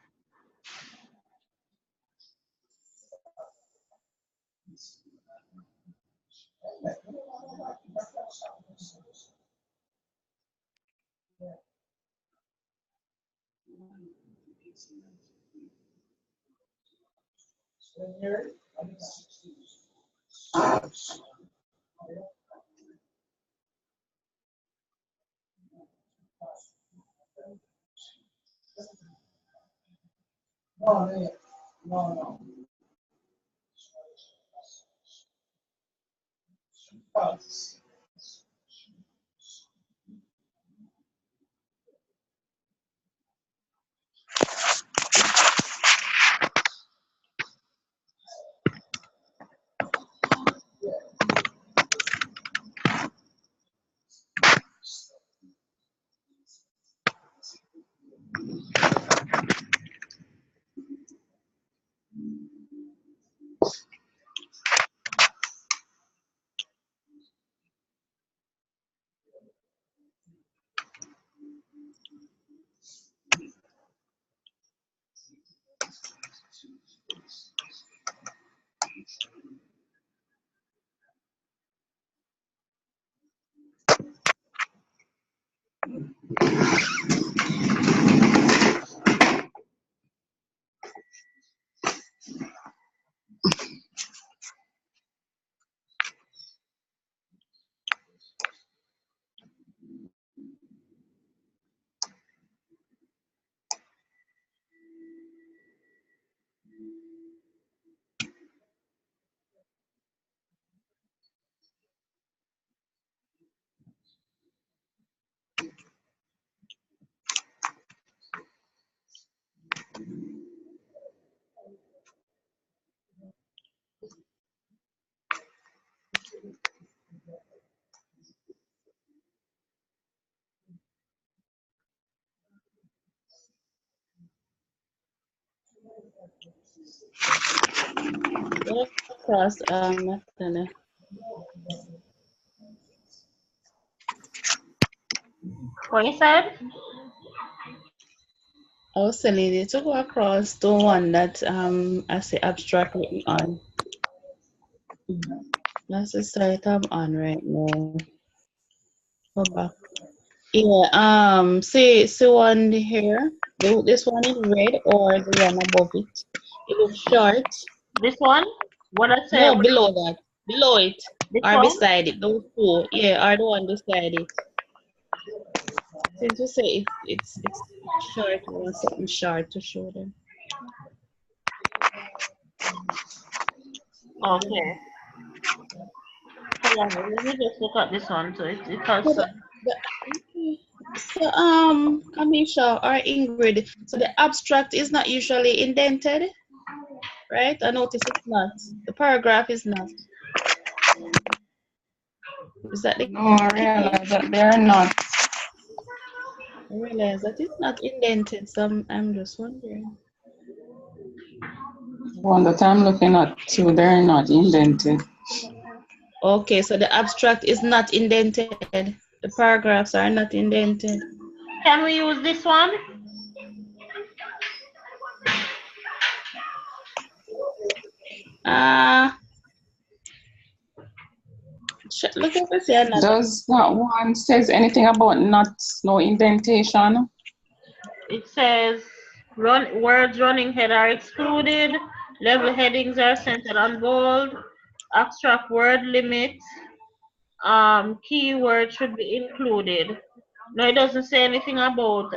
Get across, Natalia. What you said? I was telling you to go across the one that I say abstract written on. That's the site I'm on right now. Go back. Yeah, see one here. This one in red or the one above it. It looks short. This one? What I said, No, below that. Below it. this Or one? beside it. Those two. Yeah, or the one beside it. Since you say it's short, I want something short to show them. Okay. Hold on, let me just look at this one. So it has So some. Kamisha or Ingrid, so the abstract is not usually indented, right? I notice it's not. The paragraph is not. Is that the No, I case? realize that they're not. I realize that it's not indented, so I'm just wondering. The one that I'm looking at too, they're not indented. Okay, so the abstract is not indented. The paragraphs are not indented. Can we use this one? Uh, look at this here another. Does that one says anything about not no indentation? It says words running head are excluded. Level headings are centered on bold. Abstract word limits. Keyword should be included. No, it doesn't say anything about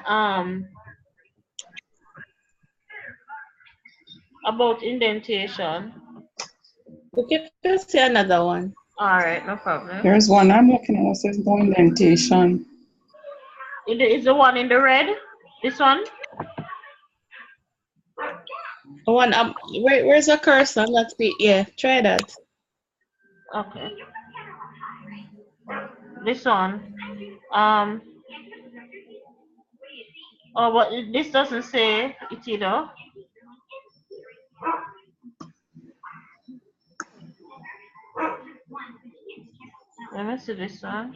indentation. Look at this here another one. All right, no problem. There's one I'm looking at that says no indentation. Is the one in the red? This one? The one where's the cursor? Let's see. Yeah, try that. Okay. This one. Um. Oh, but this doesn't say it either. Let me see this one.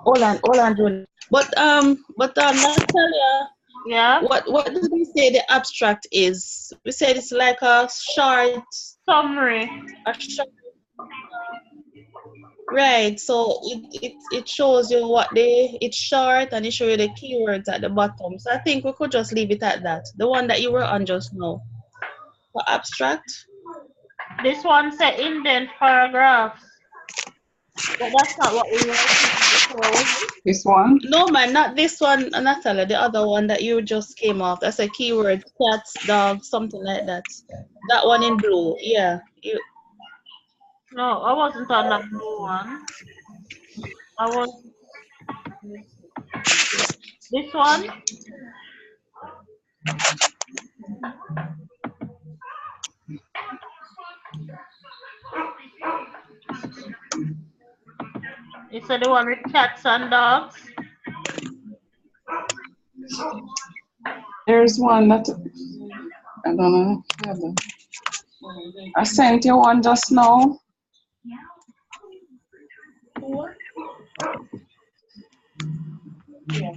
Hold on, Julie. But Natalia, Yeah. what did we say the abstract is? We said it's like a Summary. short, right? So it shows you it's short and it shows you the keywords at the bottom. So I think we could just leave it at that. The one that you were on just now. For abstract. This one said indent paragraphs. But that's not what we were saying before, was it? This one? No man, not this one, Natalia, the other one that you just came off. That's a keyword, cats, dogs, something like that. That one in blue, yeah. No, I wasn't on that blue one. I was this one. It's the one with cats and dogs. There's one that I don't know. I sent you one just now. Yeah.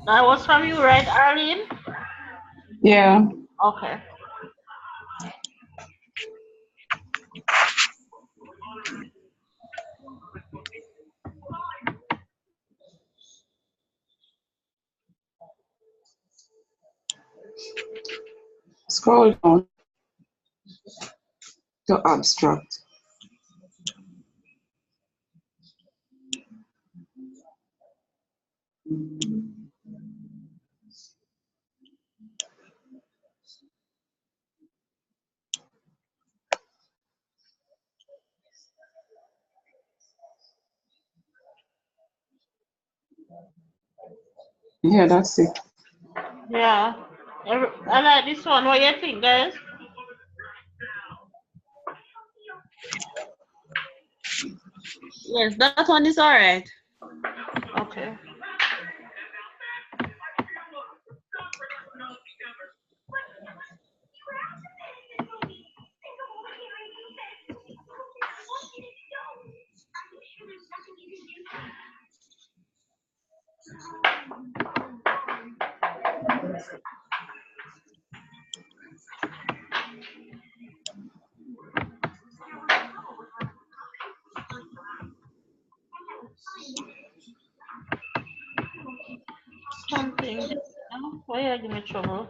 That was from you, right, Arlene? Yeah. Okay. Scroll down to abstract. Yeah, that's it. Yeah. I like this one. What do you think, guys? Yes, that one is all right. Okay. Something. Why you give me trouble?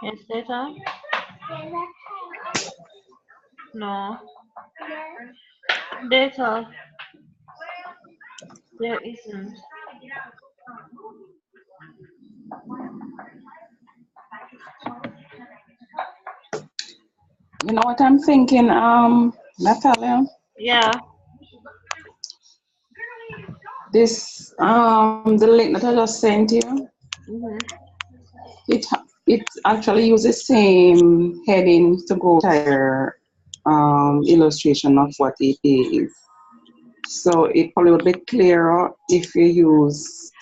Yes, data? No. Data. There isn't. You know what I'm thinking, Natalia? Yeah. This the link that I just sent you, Mm-hmm. it it actually uses same heading to go entire illustration of what it is. So it probably would be clearer if you use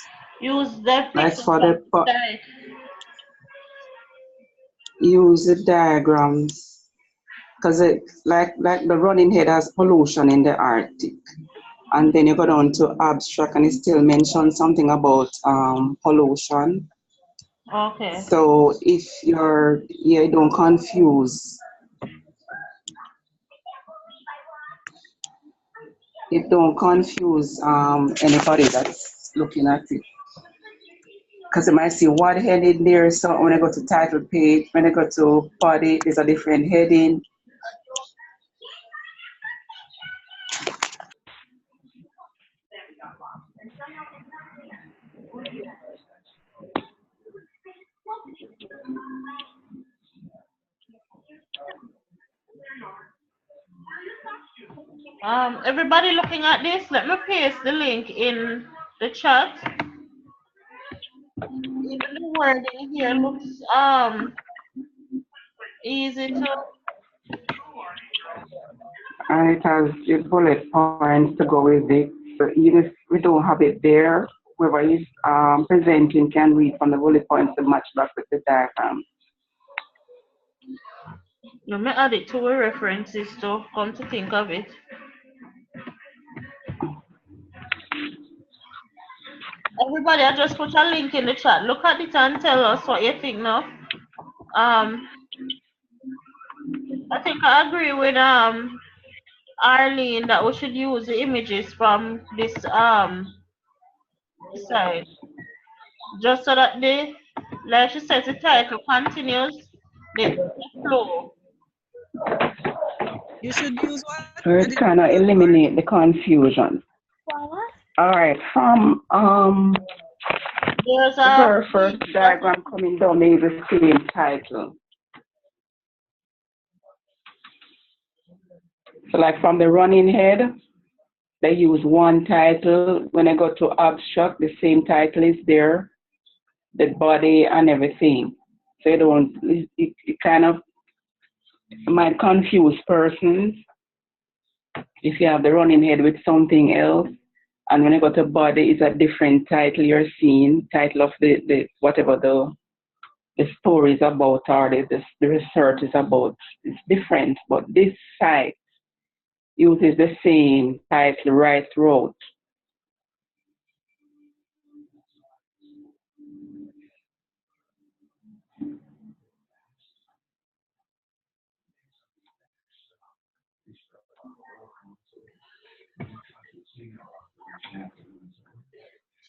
Use the like picture for from the the side. use the diagrams because it like the running head has pollution in the Arctic, and then you go down to abstract and it still mentions something about pollution. Okay. So if you're yeah, don't confuse it, don't confuse anybody that's looking at it. Because you might see one heading there, so when I go to title page, when I go to body, there's a different heading. Everybody looking at this, let me paste the link in the chat. Even the wording here looks easy to. And it has the bullet points to go with it. So even if we don't have it there, whoever is presenting can read from the bullet points to match back with the diagram. Let me add it to our references to come to think of it. Everybody, I just put a link in the chat. Look at it and tell us what you think now. I think I agree with Arlene that we should use the images from this side. Just so that the, like she says, the title continues the flow. You should use what? So I it didn't kind hear of that part. eliminate the confusion. What? All right, from There's the a very first diagram coming down, they use the same title. So like from the running head, they use one title. When I go to abstract, the same title is there, the body and everything. So you don't, it kind of might confuse persons if you have the running head with something else. And when you go to body, it's a different title you're seeing, title of the whatever the story is about or the research is about. It's different, but this site uses the same title right throughout.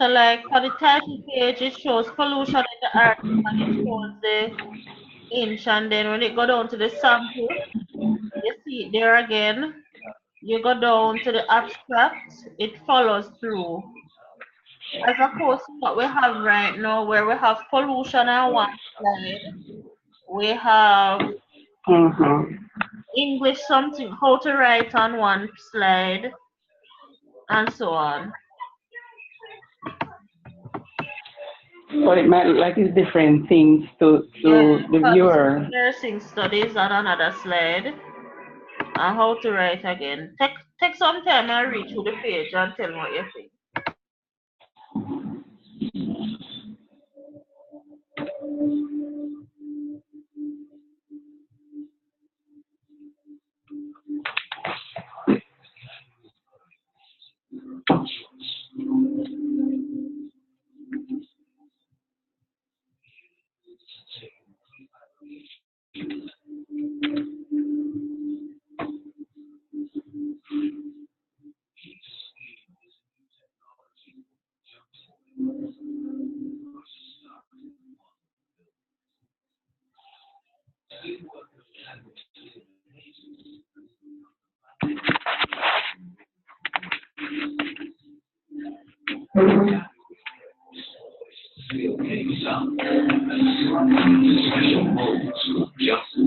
So like for the title page, it shows pollution in the earth and it shows the inch, and then when it go down to the sample, you see it there again. You go down to the abstract, it follows through. As opposed to what we have right now, where we have pollution on one slide, we have Mm-hmm. English something, how to write on one slide, and so on. So it might look like it's different things Yeah, to the because viewer. nursing studies on another slide, and how to write again. Take some time and read through the page and tell me what you think.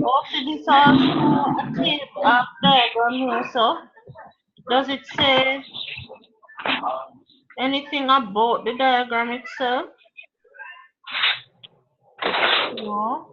Also, this also a tip of diagram here, so does it say anything about the diagram itself? No.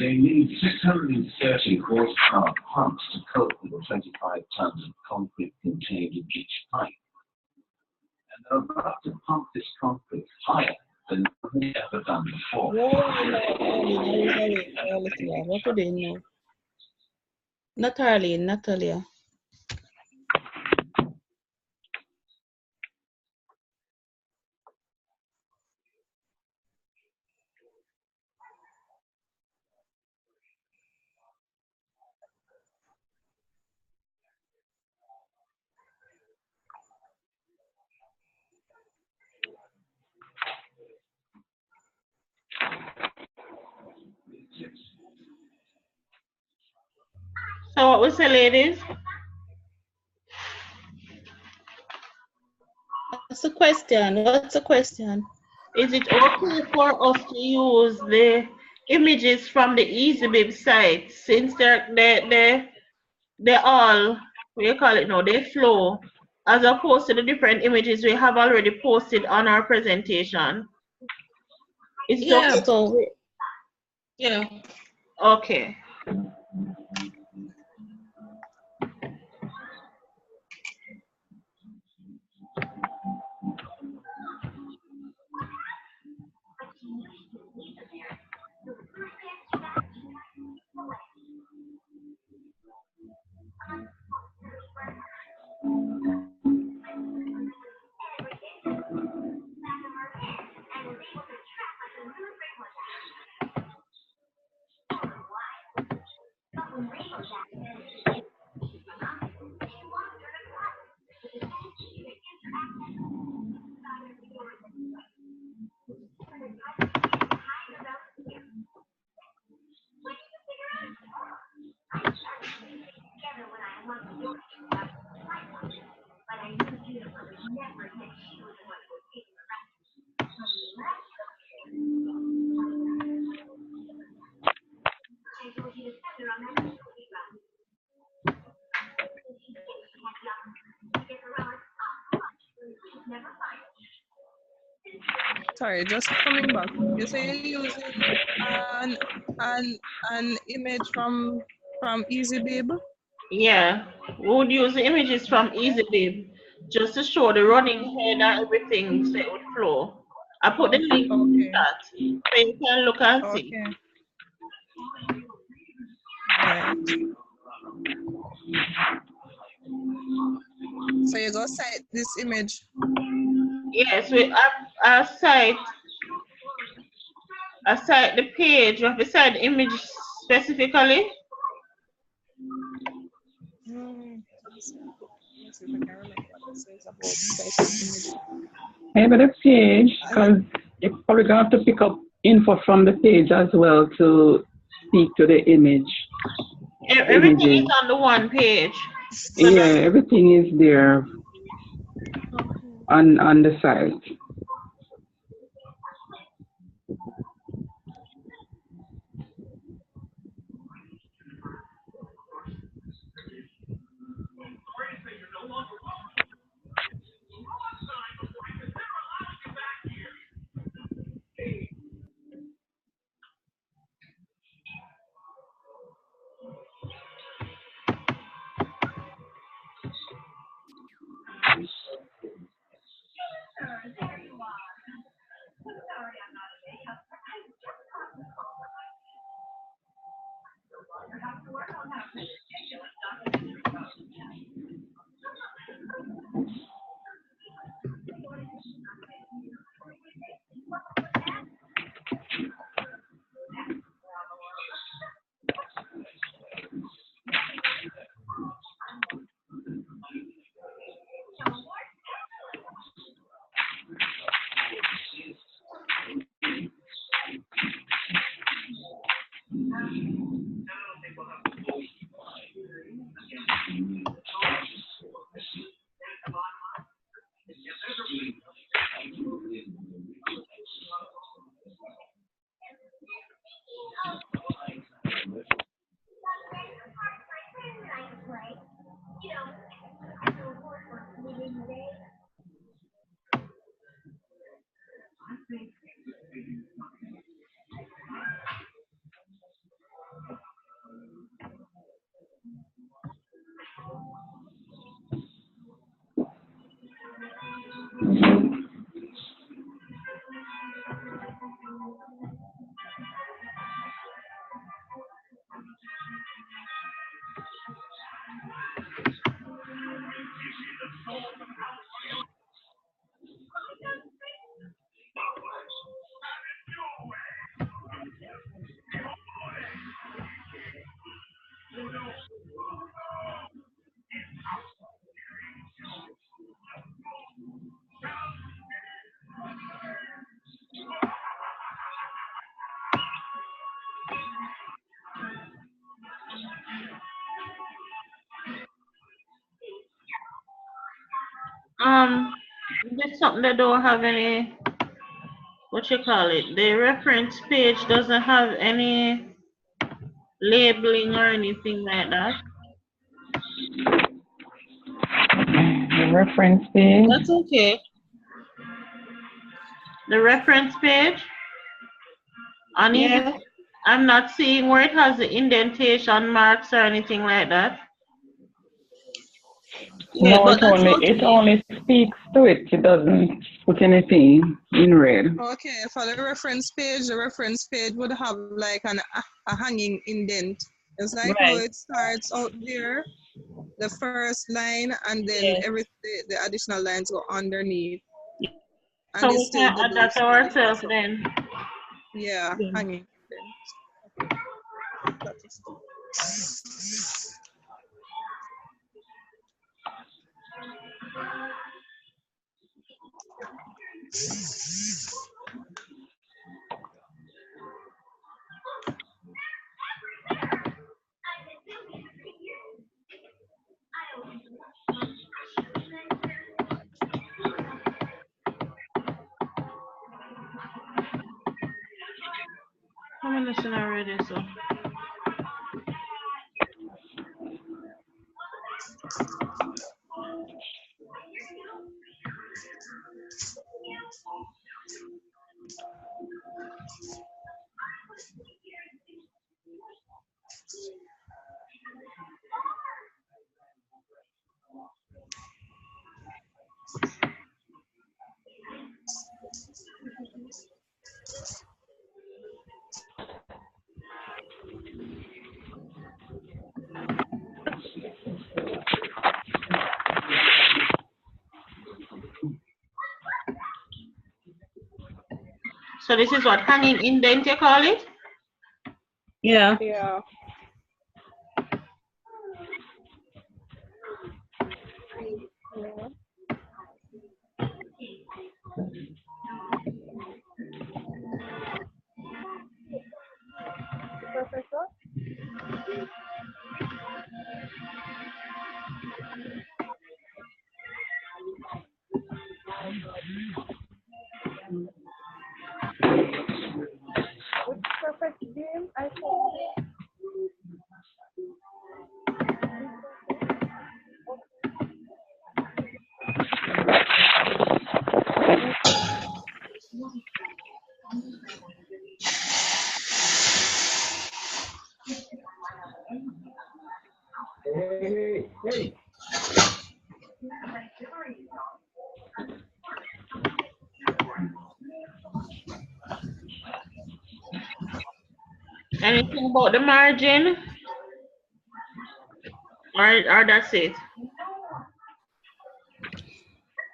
They need 630 horsepower pumps to cope with the 25 tons of concrete contained in each pipe. And they're about to pump this concrete higher than they've ever done before. What do they know? Not Arlene, Natalia. So what we say, ladies? What's the question? What's the question? Is it okay for us to use the images from the EasyBib site since they all, what you call it now, they flow, as opposed to the different images we have already posted on our presentation? Is it Yeah, okay? So yeah. Okay. sorry, just coming back. You say you're using an an an image from Easy Babe. Yeah, we would use the images from EasyBib just to show the running head and everything so it would flow. I put the link in the Okay, chat so you can look and see. okay, right. So you go cite this image. Yes, I cite the page. You have to cite the image specifically. Let me see. Let me see if I can remember what it says about citing image. Maybe the page, I, because you're probably going to have to pick up info from the page as well to speak to the image, the Everything is images. on the one page. Yeah, everything is there okay. on the site. There's something that don't have any, what you call it? The reference page doesn't have any labeling or anything like that. The reference page. That's okay. The reference page on Easy, Yeah. I'm not seeing where it has the indentation marks or anything like that. Yeah, No, but that's it okay. only speaks to it. It doesn't put anything in red. Okay, for the reference page would have like a hanging indent. It's like how Right. it starts out there, the first line, and then Yeah. the additional lines go underneath, and So it's we still can add double that spaced. ourselves So then. yeah, Yeah. hanging indent. Okay, that is. I'm listening already, so. So this is what hanging indent you call it? Yeah. Yeah. Yeah. Professor? Which perfect game I told you? Anything about the margin? Or that's it?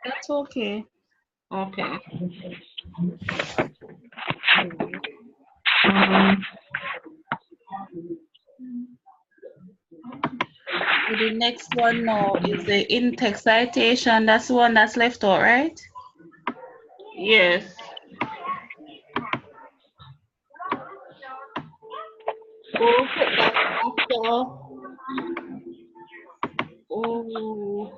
That's okay. Okay. So the next one now is the in-text citation. That's the one that's left out, right? Yes. We'll put that after. Oh.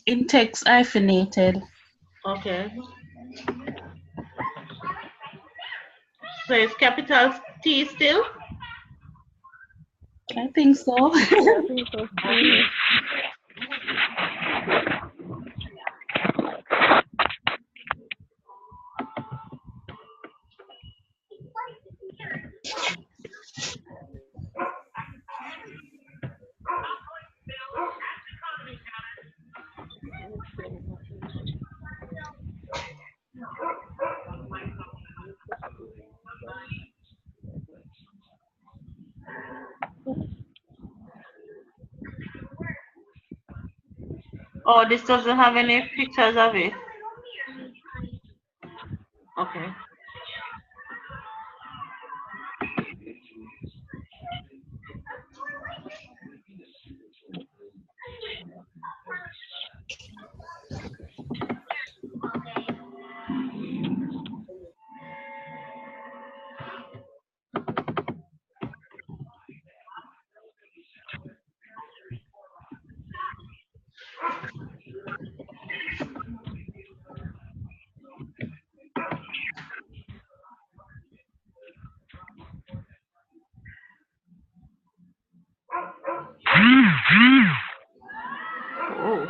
In-text hyphenated. Okay. So it's capital T still? I think so. Yeah, I think so. Oh, this doesn't have any pictures of it. Okay. Oh.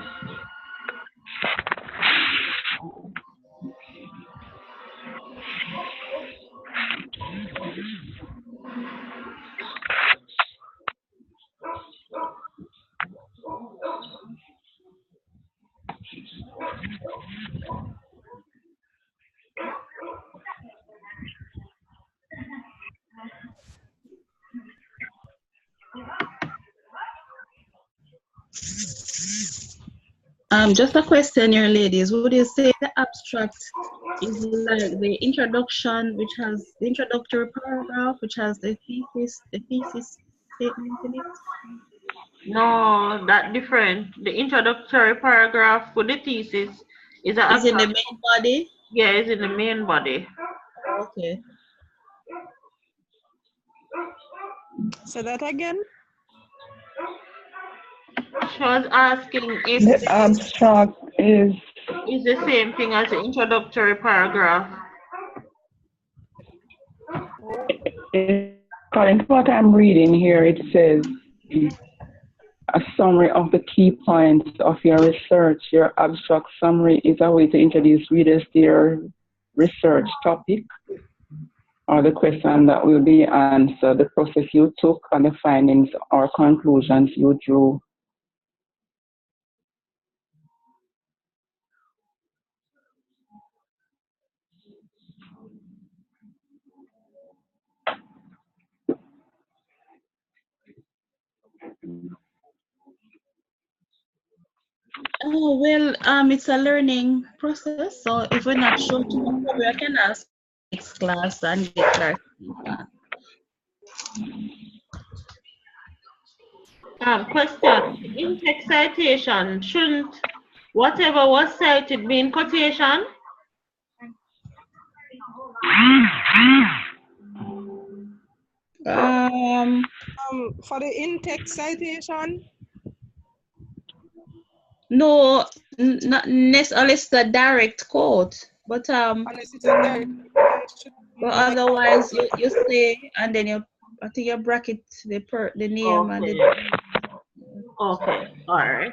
Just a question here, ladies. Would you say the abstract is like the introduction, which has the introductory paragraph, which has the thesis statement in it? No, that different. The introductory paragraph for the thesis is an Is in the abstract. main body? Yeah, it's in the main body. Okay. Say that again. She was asking if The this abstract is, is the same thing as the introductory paragraph. according to what I'm reading here, it says a summary of the key points of your research. Your abstract summary is a way to introduce readers to your research topic or the question that will be answered, the process you took, and the findings or conclusions you drew. Oh, well, it's a learning process. So if we're not sure to know, probably I can ask next class and get clarification. Question. In text citation, shouldn't whatever was cited be in quotation? Um, For the in-text citation, no, not necessarily it's a direct quote, unless it's a direct, it should but be like, otherwise you say and then you I think you bracket the name and the Okay. Okay. All right.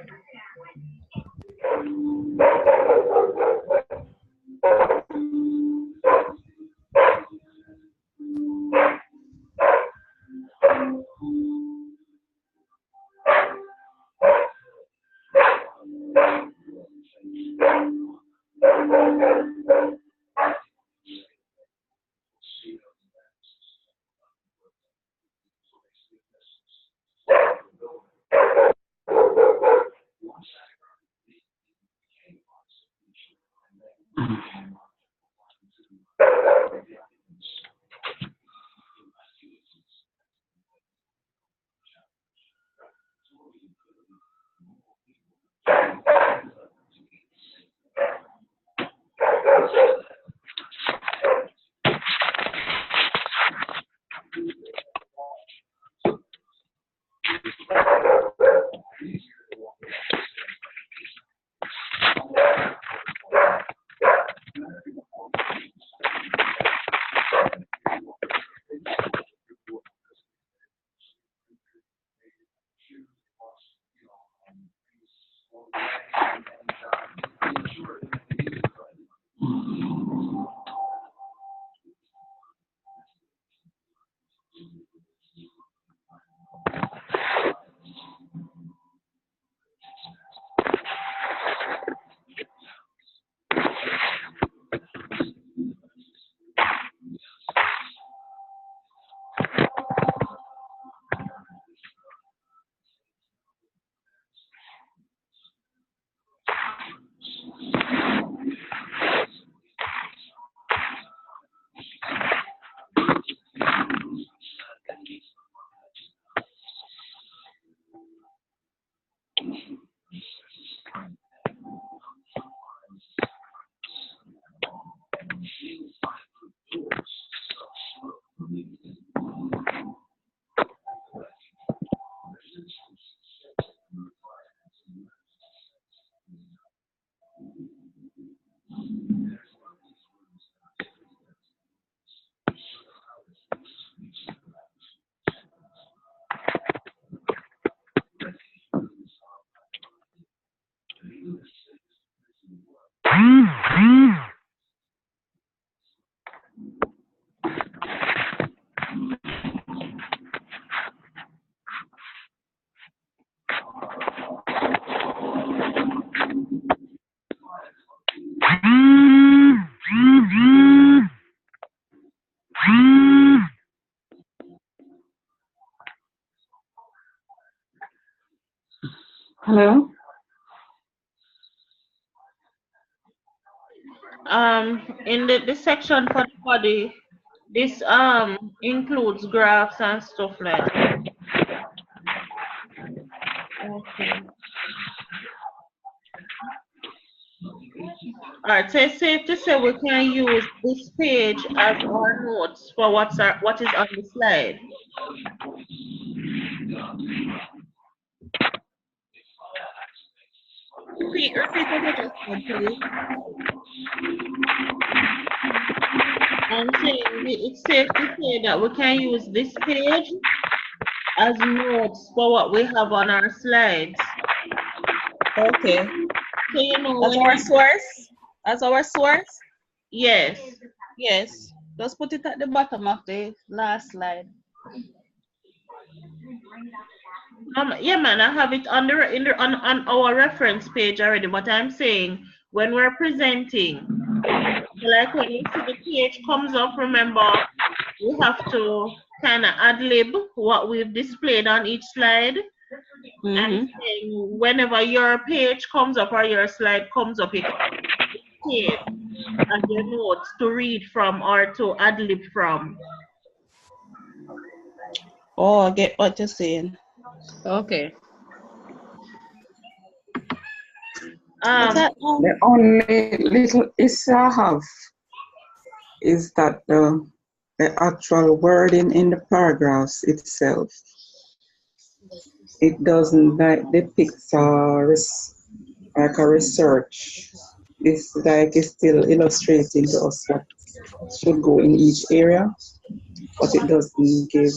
Hello? In the section for the body, this includes graphs and stuff like that. Okay. Alright, so it's safe to say we can use this page as our notes for what is on the slide. Repeat what you just said, please. I'm saying it's safe to say that we can use this page as notes for what we have on our slides. Okay. So you know That's when our you, source. That's our source. yes. Yes. Just put it at the bottom of the last slide. Yeah, man, I have it on on our reference page already. But I'm saying when we're presenting, like when you see the page comes up, remember we have to kind of ad lib what we've displayed on each slide. And saying whenever your page comes up or your slide comes up, you can page as your notes to read from or to ad lib from. Oh, I get what you're saying. Okay. The only little issue I have is that the actual wording in the paragraphs itself, it doesn't like depict like a research. It's like it's still illustrating to us what should go in each area, but it doesn't give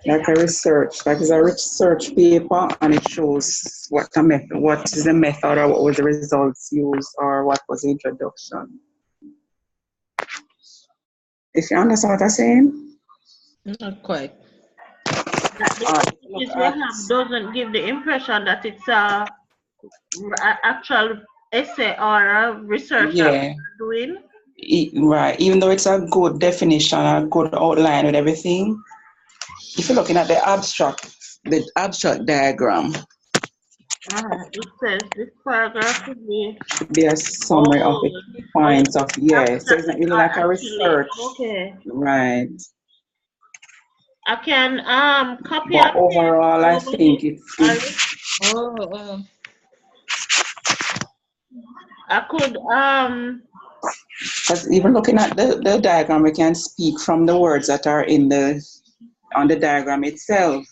like a research, like it's a research paper and it shows what is the method or what was the results used or what was the introduction. If you understand what I'm saying? Not quite. This doesn't give the impression that it's a actual essay or a research that we're doing. Right. Even though it's a good definition, a good outline with everything, if you're looking at the abstract diagram, It says this paragraph should be a summary of the points of so it's not really like a research. Okay. Right. I can copy but overall I think it's I could because even looking at the diagram, we can speak from the words that are on the diagram itself,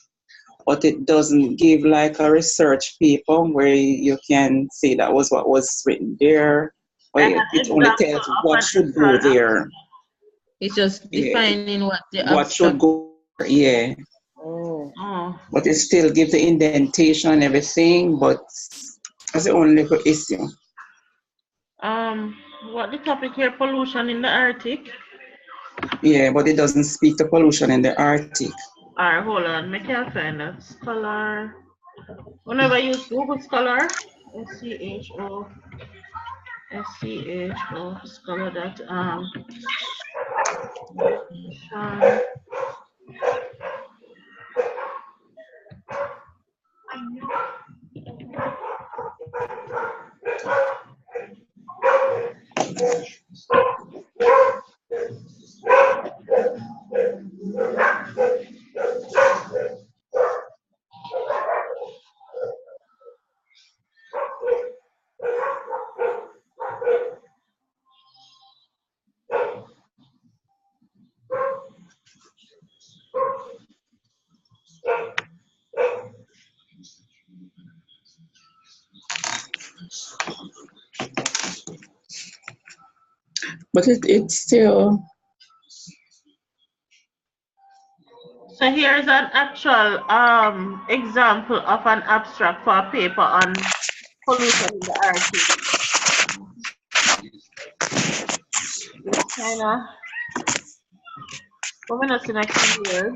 but it doesn't give like a research paper where you can say that was what was written there, or it only tells what should go there. It's just defining what the what should go there, yeah. But it still gives the indentation and everything, but that's the only little issue. What the topic here? Pollution in the Arctic. Yeah, but it doesn't speak to pollution in the Arctic. Alright, hold on. I can't find that. Scholar. Whenever I use Google Scholar, SCHO, Scholar that But it's still. So here's an actual example of an abstract for a paper on pollution in the Arctic. It's kind of coming up in a few years.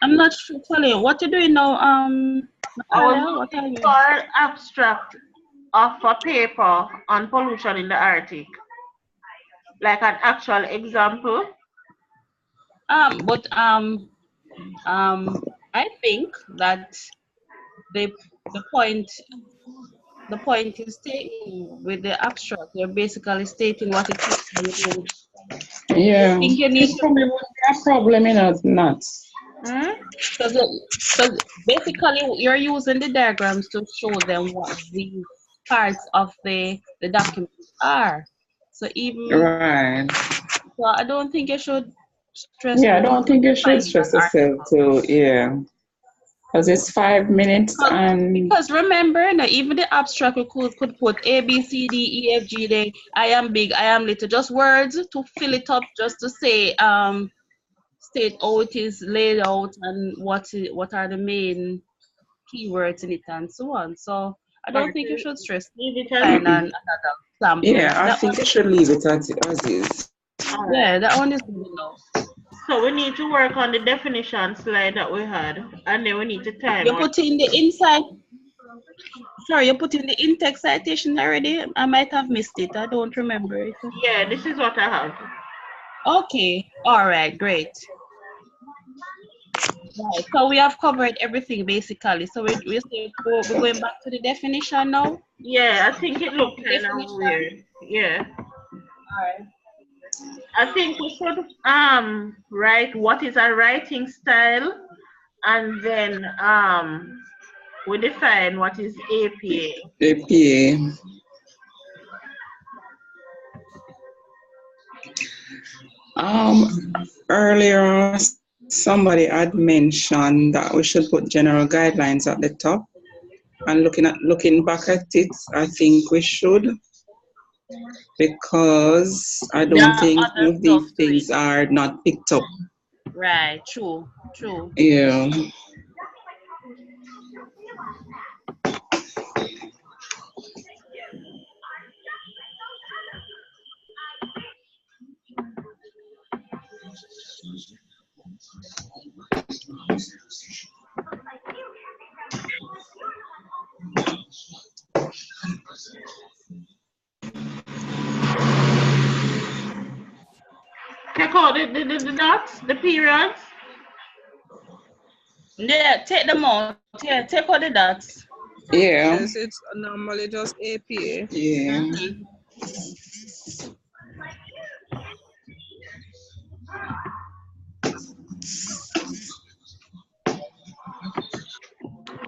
I'm not sure, Talia. What you doing now, I was Natalia? What are looking you? for abstract of a paper on pollution in the Arctic, like an actual example. But I think that the point the point is taken with the abstract. You're basically stating what it is. You don't Yeah, think you need it's to, probably would be a problem, not. Hmm? because basically you're using the diagrams to show them what the parts of the document are. So even Right. so, I don't think you should stress Yeah, I over don't think you should finding stress an yourself article. to, yeah, because it's 5 minutes and Because remember that even the abstract we could put A, B, C, D, E, F, G, there. I am big, I am little, just words to fill it up, just to say state how it is laid out and what are the main keywords in it and so on. So I Or don't think you should stress leave it to as find another sample. yeah, I That one, think you should leave it as is. all right. yeah, that one is good enough. So we need to work on the definition slide that we had, and then we need to time You out. put in the inside. Sorry, you put in the in-text citation already? I might have missed it. I don't remember it. Yeah, this is what I have. Okay. All right. Great. Right. So we have covered everything basically. So we're going back to the definition now. Yeah, I think it looked The kind of definition. weird. Yeah. All right. I think we should write what is a writing style, and then we define what is APA. APA. Earlier, somebody had mentioned that we should put general guidelines at the top. And looking back at it, I think we should, because I There don't are think some other of stuff these to it. things are not picked up. Right. True. True. Yeah. Take out the dots, the periods. Yeah. Take them out. Yeah. Take all the dots. Yeah. Yes, it's normally just APA. Yeah. Mhm.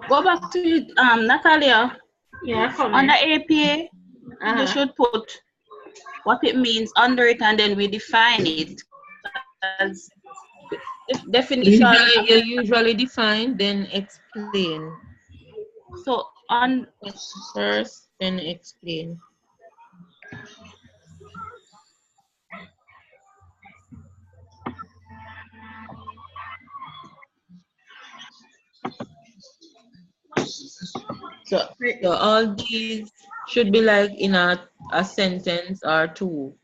Go back to it, Natalia. Yeah, Under coming. APA, you Uh-huh. should put what it means under it, and then we define it. As definition, You usually define, then explain. so on First, then explain. So, so all these should be like in a sentence or two.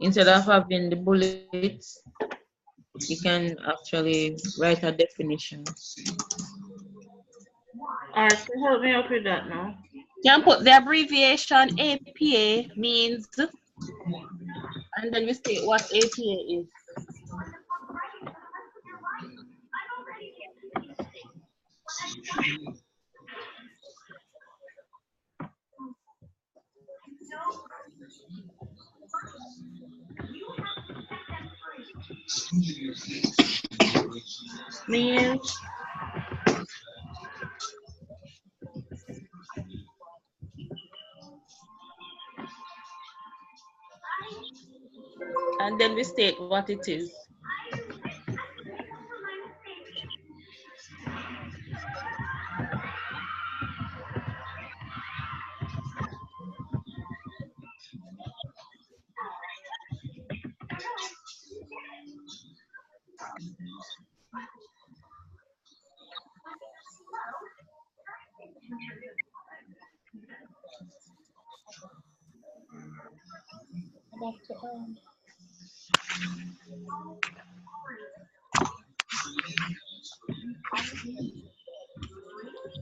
Instead of having the bullets, you can actually write a definition. All right, so help me out with that now. can put the abbreviation APA means, and then we state what APA is. Means And then we state what it is.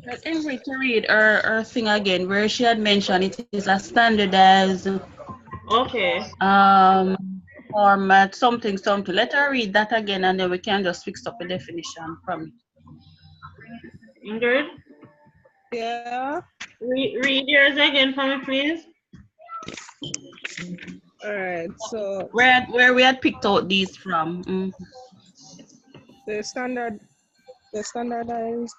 Let Ingrid to read her thing again, where she had mentioned it is a standardized okay. format, something, something. Let her read that again, and then we can just fix up a definition from it. Ingrid? Yeah. Read yours again for me, please. All right. So Where we had picked out these from. the standard, the standardized.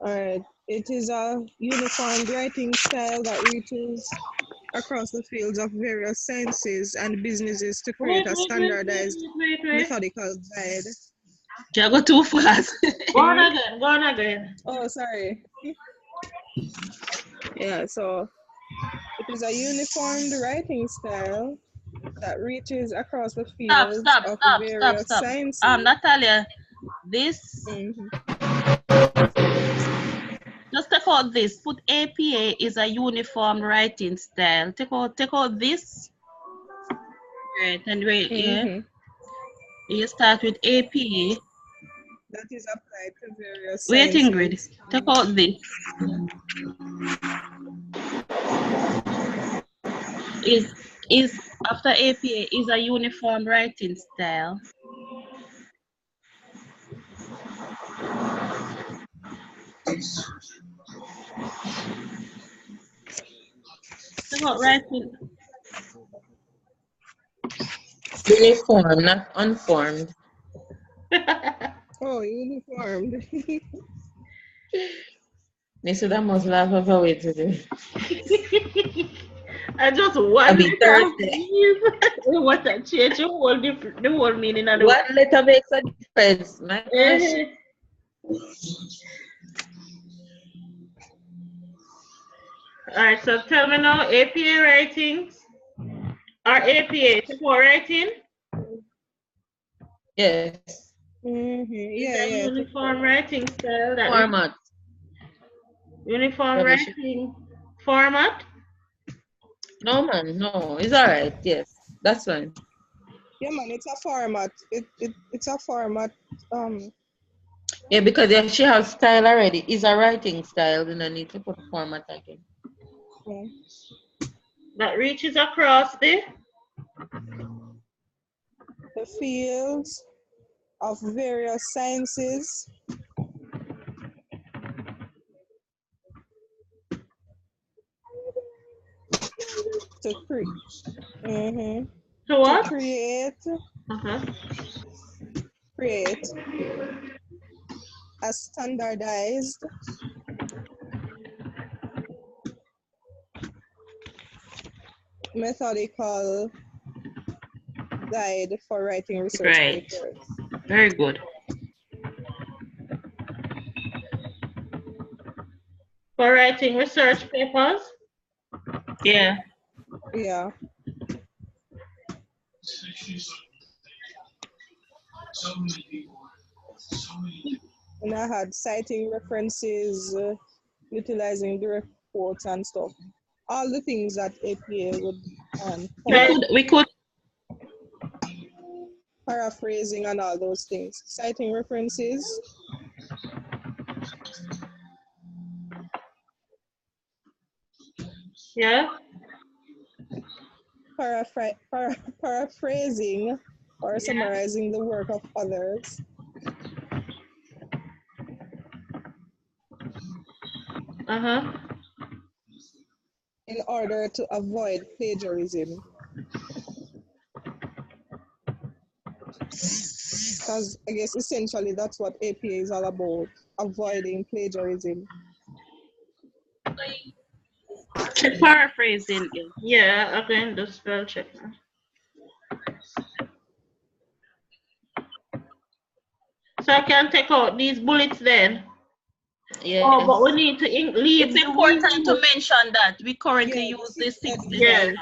All right. It is a uniform writing style that reaches across the fields of various sciences and businesses to create Wait, a wait, wait, wait, standardized wait, wait, wait. methodical guide. Jago too fast. Go on again. Go on again. Oh, sorry. Yeah, so it is a uniformed writing style that reaches across the fields of various Stop. sciences. Natalia, this, Mhm. just take out this. Put APA is a uniform writing style. Take out this. Right, and right here, Mhm. you start with APA. That is applied to various Wait, Ingrid, sciences. take out this. Is after APA is a uniform writing style. Take out writing. Uniform, not unformed. Oh, uniformed. They said I must laugh of a way to do. I just I'll one be letter of Thursday. these. What a change the whole meaning of the word. One letter makes a difference. My gosh. Eh. All right, so tell me now, APA writings or APA for writing Yes. is Yeah, a yeah. uniform writing style that Format. uniform Rubbish. writing format. No man, no. It's alright. Yes. That's fine. Yeah, man, it's a format. It's a format. Yeah, because if she has style already, it's a writing style, then I need to put a format again. Yeah. That reaches across The fields of various sciences to create. to To what? Uh-huh. create a standardized methodical guide for writing research Right. papers. Very good. For writing research papers. Yeah. Yeah. And I had citing references, utilizing the reports and stuff. All the things that APA would cover. We could Paraphrasing and all those things. Citing references. Yeah. Paraphrasing or summarizing the work of others. Uh-huh. In order to avoid plagiarism. Because I guess essentially that's what APA is all about, avoiding plagiarism. paraphrasing. Yeah, I can do spell check now. So I can take out these bullets then. Yes. Oh, but we need to leave It's the important to wheel. mention that we currently Yeah, use the sixth Yes. edition.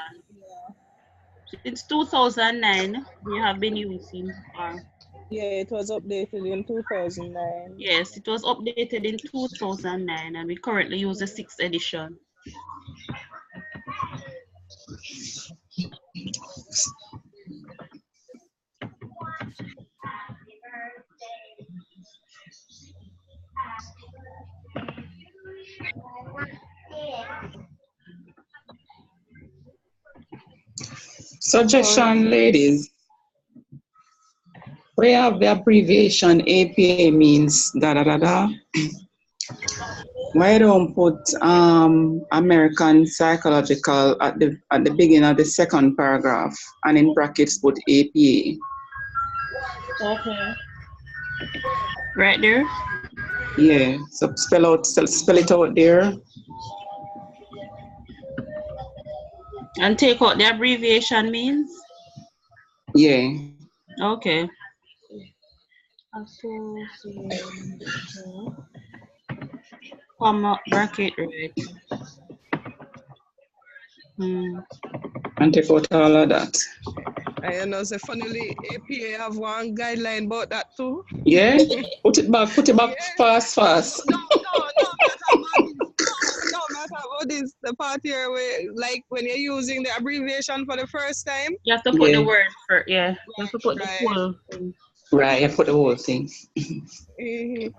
Since 2009, we have been using. Yeah, it was updated in 2009. Yes, it was updated in 2009, and we currently use the sixth edition. Suggestion, ladies. We have the abbreviation APA means da da da da. Why don't put American psychological at the beginning of the second paragraph and in brackets put APA? Okay. Right there. Yeah, so spell it out there. And take out the abbreviation means? Yeah. Okay. Association. Comma bracket, right. And take out all of that. I know, so funnily, APA have one guideline about that too. Yeah? Put it back Yeah. fast. No, matter about this. The part here where, like, when you're using the abbreviation for the first time. You have to put the Yeah. word for, yeah. You have to put the Right. full thing. Right, I put the whole thing. Mhm.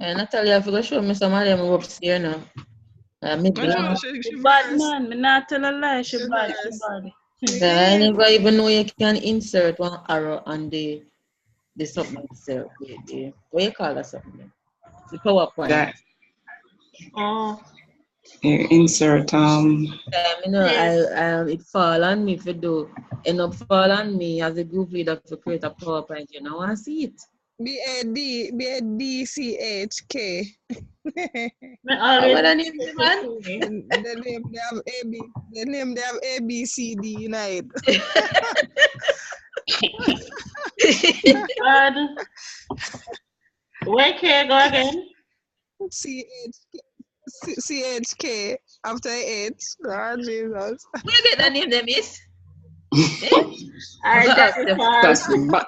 And Natalia, if you go show me some of them upstairs now. Me I'm sure glad. she Bad verse. man, me not tell a lie, she She bad, she verse. bad. I never even know you can insert one arrow on the something itself. What you call that something? The PowerPoint. That Oh, insert You know, yes. it fall on me if you do end up fall on me as a group leader to create a PowerPoint. You know, I see it. BADCHK. Me How always about the name, man? The name they have ABCD Unite. God. Where can go again? CHK after H. Oh, Jesus. Where you get that name, them is? I got it all.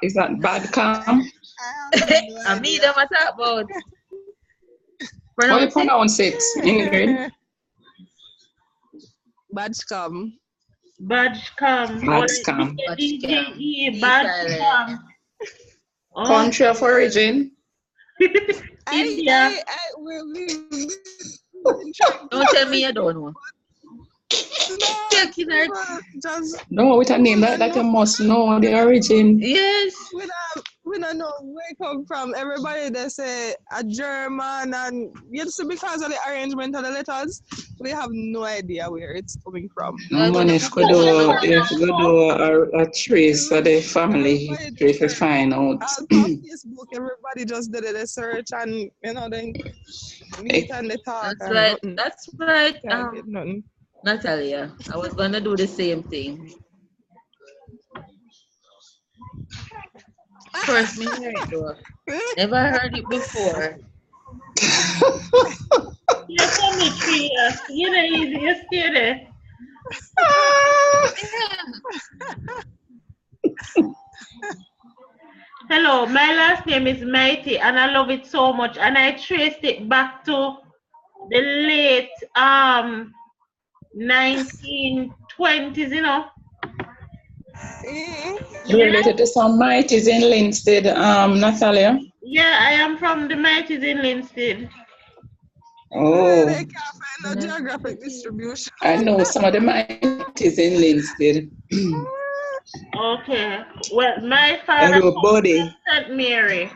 is that bad cam? I have no I mean, idea. them I talk about. How you Pronounce it. pronounce it, Ingrid? Badgecom. Badge come. Or Bad like scam. Mr. Watch cam. DJE. D Badge silent. come. Oh, Country of origin? India. We've been trying Don't tell me you don't know. no, Check it out. just No, with a name that you must know the origin. Yes. we don't know where it come from. Everybody they say a German and yes, because of the arrangement of the letters, we have no idea where it's coming from. No man, if you could do a trace of the family history if you find out. All on Facebook, everybody just did a search and then meet and they talk That's and right. nothing. That's right. Can't get nothing. Natalia, I was gonna do the same thing. First, me hear it though. Never heard it before. You come me tree. You know, you stay there. Hello, my last name is Mighty and I love it so much and I traced it back to the late 1920s, you know. You're related to some mighties in Linstead, Natalia? Yeah, I am from the Mighties in Linstead. Oh, They can't find no geographic distribution. I know some of the mighties in Linstead. Okay. Well, my father Hello, comes buddy. from St. Mary,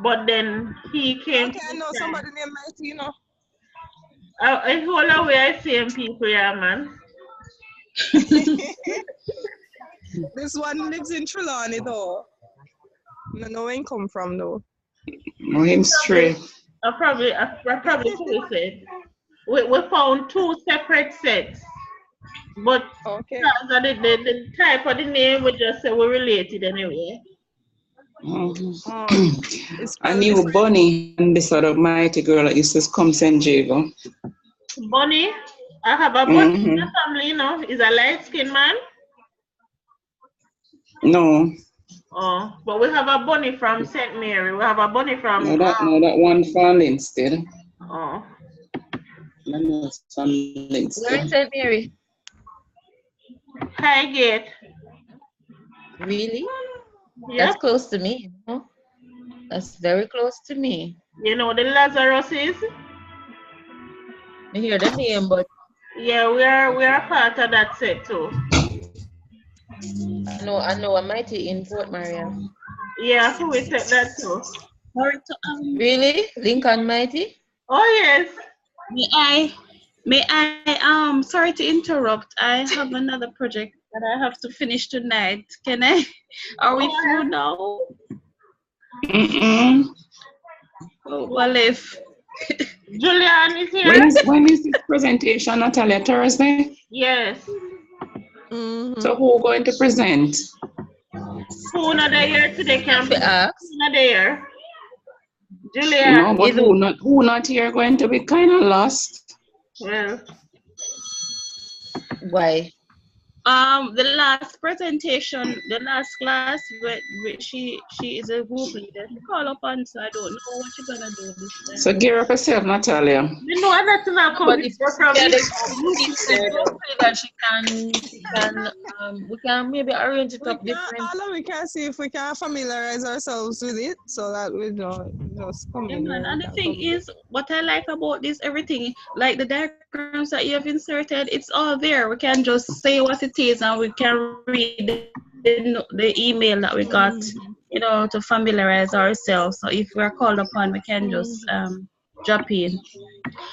but then he came Okay, to I know this somebody named Mighty, I whole away I same people, yeah, man. This one lives in Trelawney though. I don't know where he come from though. No, him straight. I probably could have said. We found two separate sets, but Okay. because of the type of the name, we just say we're related anyway. It's I spelled knew different. Bonnie and this other mighty girl that used to come San Diego. Bunny, I have a bunny in the family, you know. He's a light skinned man. No, Oh, but we have a bunny from St. Mary. We have a bunny from that one from Linstead. oh. No, from Where in Linstead. St. Mary? Highgate. Really? Yep. That's close to me. No? That's very close to me. You know the Lazarus is? I hear the name, but Yeah, we are part of that set too. I know a mighty in Fort Maria. Yeah, so we set that too. Sorry to Really? Lincoln Mighty? Oh yes. may I sorry to interrupt. I have another project that I have to finish tonight. Can I are we through Oh, now? Mm-mm. Oh, well if Julian is here. When is this presentation, Natalia? Thursday? Yes. So Mm-hmm. who going to present? Who not there today If can you present? ask, Who not there? No, Julian. but either who not here going to be kind of lost? Well, why? the last presentation, the last class where she is a group leader. She call up on, so I don't know what you're gonna do this So time. gear up yourself, Natalia. you know that not No, come but if before if from you're you. the group leader, she can we can maybe arrange it We up can different. all we can see if we can familiarize ourselves with it so that we don't just come Yeah, in man. here. We And the can thing come is, what I like about this, everything, like the diagrams that you have inserted, it's all there. We can just say what it is and we can read the email that we got, to familiarize ourselves. So if we're called upon, we can just drop in.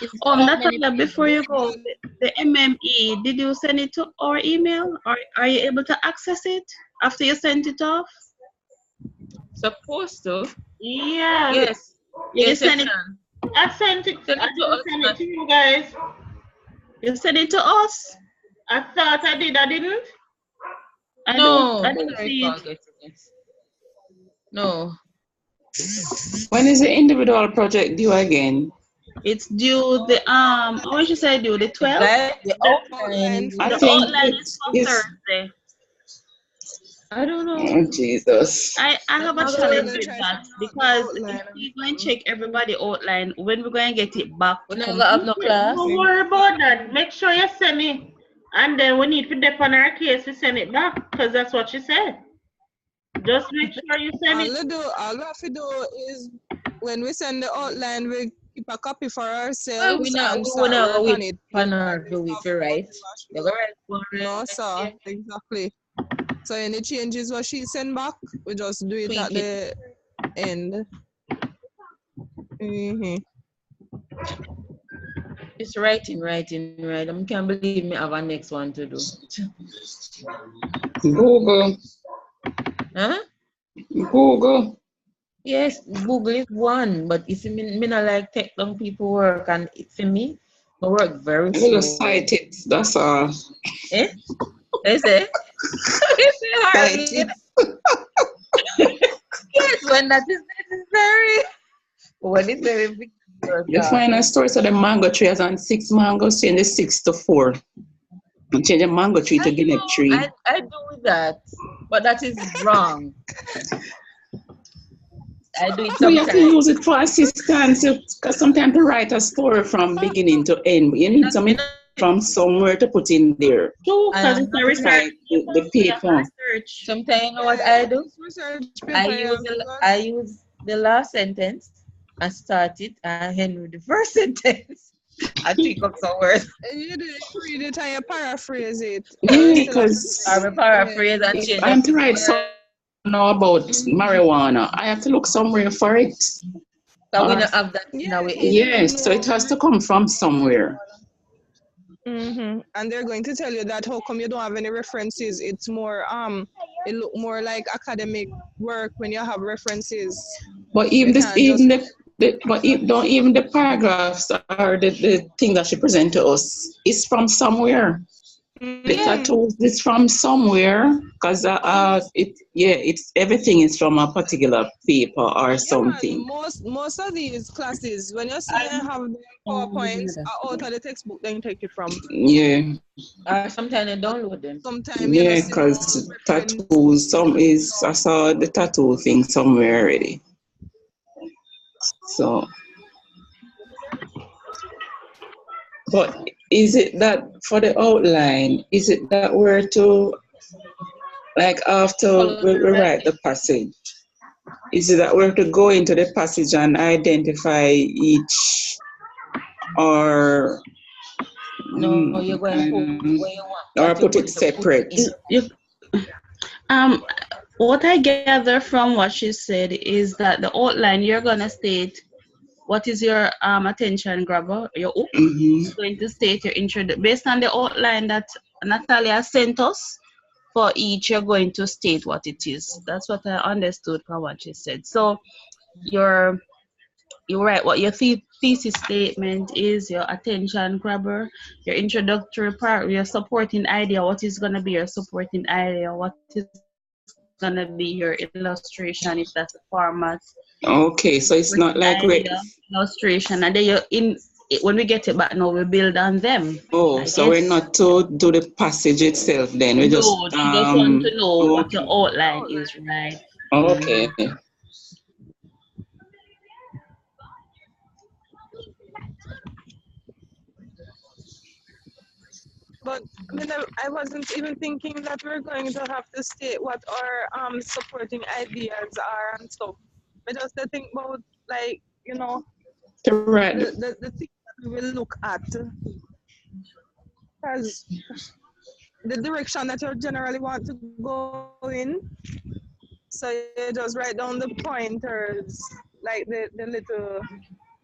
Is how Natalia, many before you pages? go, the MME, did you send it to our email? Or are you able to access it after you sent it off? Supposed to? Yeah. Yes. You Yes, you send it, can. I sent it. Send I it to didn't us, send it not to you guys. you send it to us? I thought I did. I didn't. I no. didn't I see recall it. getting it. No. When is the individual project due again? It's due what should I do? The The 12th? guide, the outline outline. for I The the think outline project. is it's for it's Thursday. I don't know. oh Jesus. I Let have a me We're challenge gonna see. with try to that figure out the because if outline. we go and check everybody outline, when we're going to get it back We're not gonna have no completed. class. Don't worry about that. Make sure you send it. And then we need to dip on our case to send it back. Because that's what she said. Just make sure you send it. All we have to do is when we send the outline, we keep a copy for Well, ourselves we and will start not go work with on it pan before or we do it have for to right. rush You it. go right for No, sir. it. Exactly. So any changes what she send back, we just do it at Tweak it. the end. Mm-hmm. It's writing, right. I can't believe me have a next one to do. Google. Huh? Google. Yes, Google is one, but you see, me not like take down people work, and it for me, I work very I will slow. cite it. That's all. Eh? I say, it's hard Cite read. it. Yes, when that is necessary. When it's very big work, You find a story so the mango tree has on 6 mangoes, change the 6 to 4. And change the mango tree I to guinea know, tree. I do that, but that is wrong. I do it But you have to sometimes. use it for assistance because sometimes to write a story from beginning to end, but you need some Me not information from somewhere to put in there. True, I because am it's not a research Like paper, the so you have to paper. research. sometimes you know what Yeah, I do? it's research I paper. use Yeah, because I use the last sentence and start it and end with the first sentence. I tweak up some words. you read it and you paraphrase it Yeah, instead of because Or I yeah. paraphrase and if change a I'm to few write words. something now about marijuana, I have to look somewhere for it. Because we Or don't have that in Yeah, our because head. you don't yes, so know. it has to come from somewhere. And they're going to tell you that how come you don't have any references? It's more it look more like academic work when you have references. But You even this, can't just even don't even the paragraphs or the thing that she present to us is from somewhere. The Yeah. tattoos is from somewhere because it's everything is from a particular paper or yeah, man. something. Most of these classes, when you see them have the PowerPoints are out of the textbook, then you take it from. Yeah, Or sometimes I But download them. sometimes you don't yeah, see no because reference. tattoos. Some is I saw the tattoo thing somewhere already. So, but is it that for the outline? Is it that we're to like after Follow we the write the writing. passage? Is it that we have to go into the passage and identify each, or No, you're going to put where you want Or what you're put it going to put separate. in. What I gather from what she said is that the outline you're gonna state what is your attention grabber, your hook. Mm-hmm. You're going to state your intro based on the outline that Natalia sent us. For each, you're going to state what it is. That's what I understood from what she said. So your you write what your thesis statement is, your attention grabber, your introductory part, your supporting idea. What is going to be your supporting idea? What is going to be your illustration if that's a format? Okay, so Supporting it's not like idea, illustration, and then when we get it back now, we build on them. I so we're guess. not to do the passage itself then. We just No, she just want to know what your okay. outline is, right? Okay. But I wasn't even thinking that we're going to have to state what our supporting ideas are and stuff. But just to think about, like, Right. the things that we will look at. Because the direction that you generally want to go in. So you just write down the pointers, like the little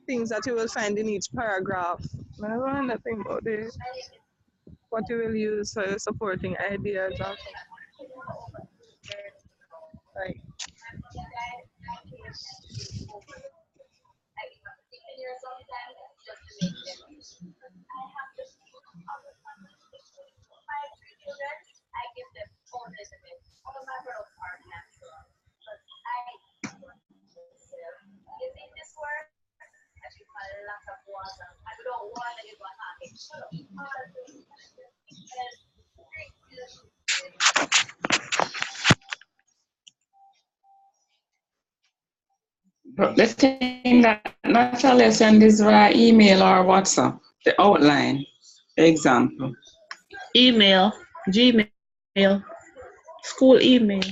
things that you will find in each paragraph. I don't know nothing about what you will use for your supporting ideas. Like, But the thing that Natalia send is via email or WhatsApp, the outline, the example. Email, Gmail, school email.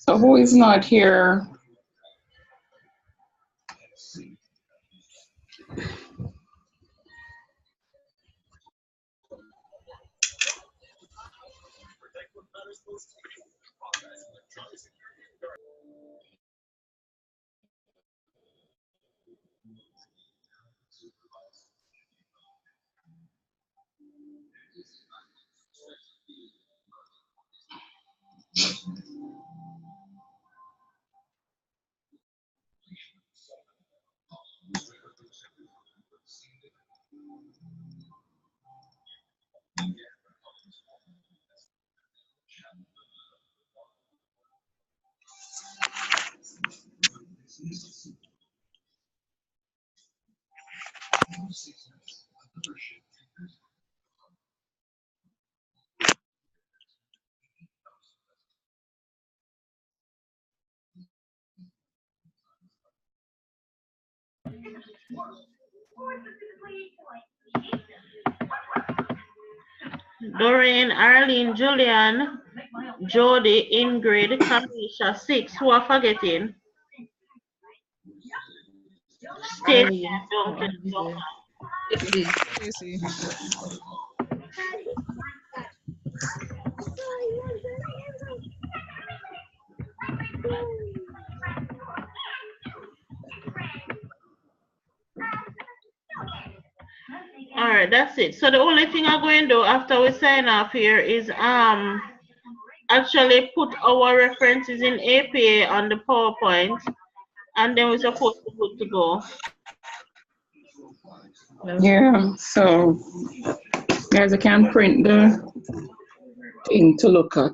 So who is not here? Doreen, Arlene, Julian, Jody, Ingrid, Kamisha, 6. Who are forgetting? Stacy Arlene, and Duncan. this is Tracy. All right, that's it. So the only thing I'm going to do after we sign off here is actually put our references in APA on the PowerPoint, and then we're supposed to be good to go. Yeah, so guys, I can print the thing to look at.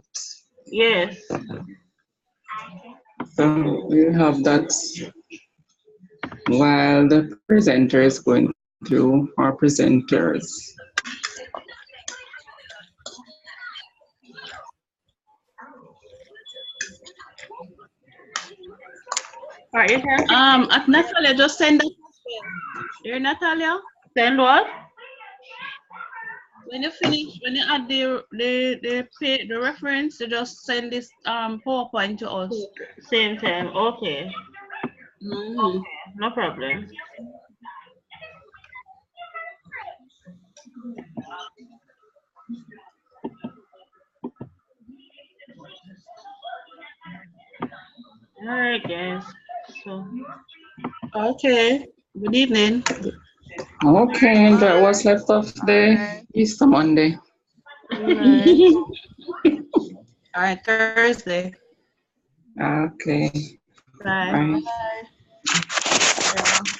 Yes. So we have that while the presenter is going through our presenters. All right, you can At Natalia, just send that. Dear Natalia, send what? when you finish, when you add the reference, you just send this PowerPoint to us. Same time. Okay. Mm-hmm. No problem. All right, guys. So. Okay. Good evening. Okay, that was left of the Easter Monday. Right. All right, Thursday. Okay. Bye. Bye. Bye.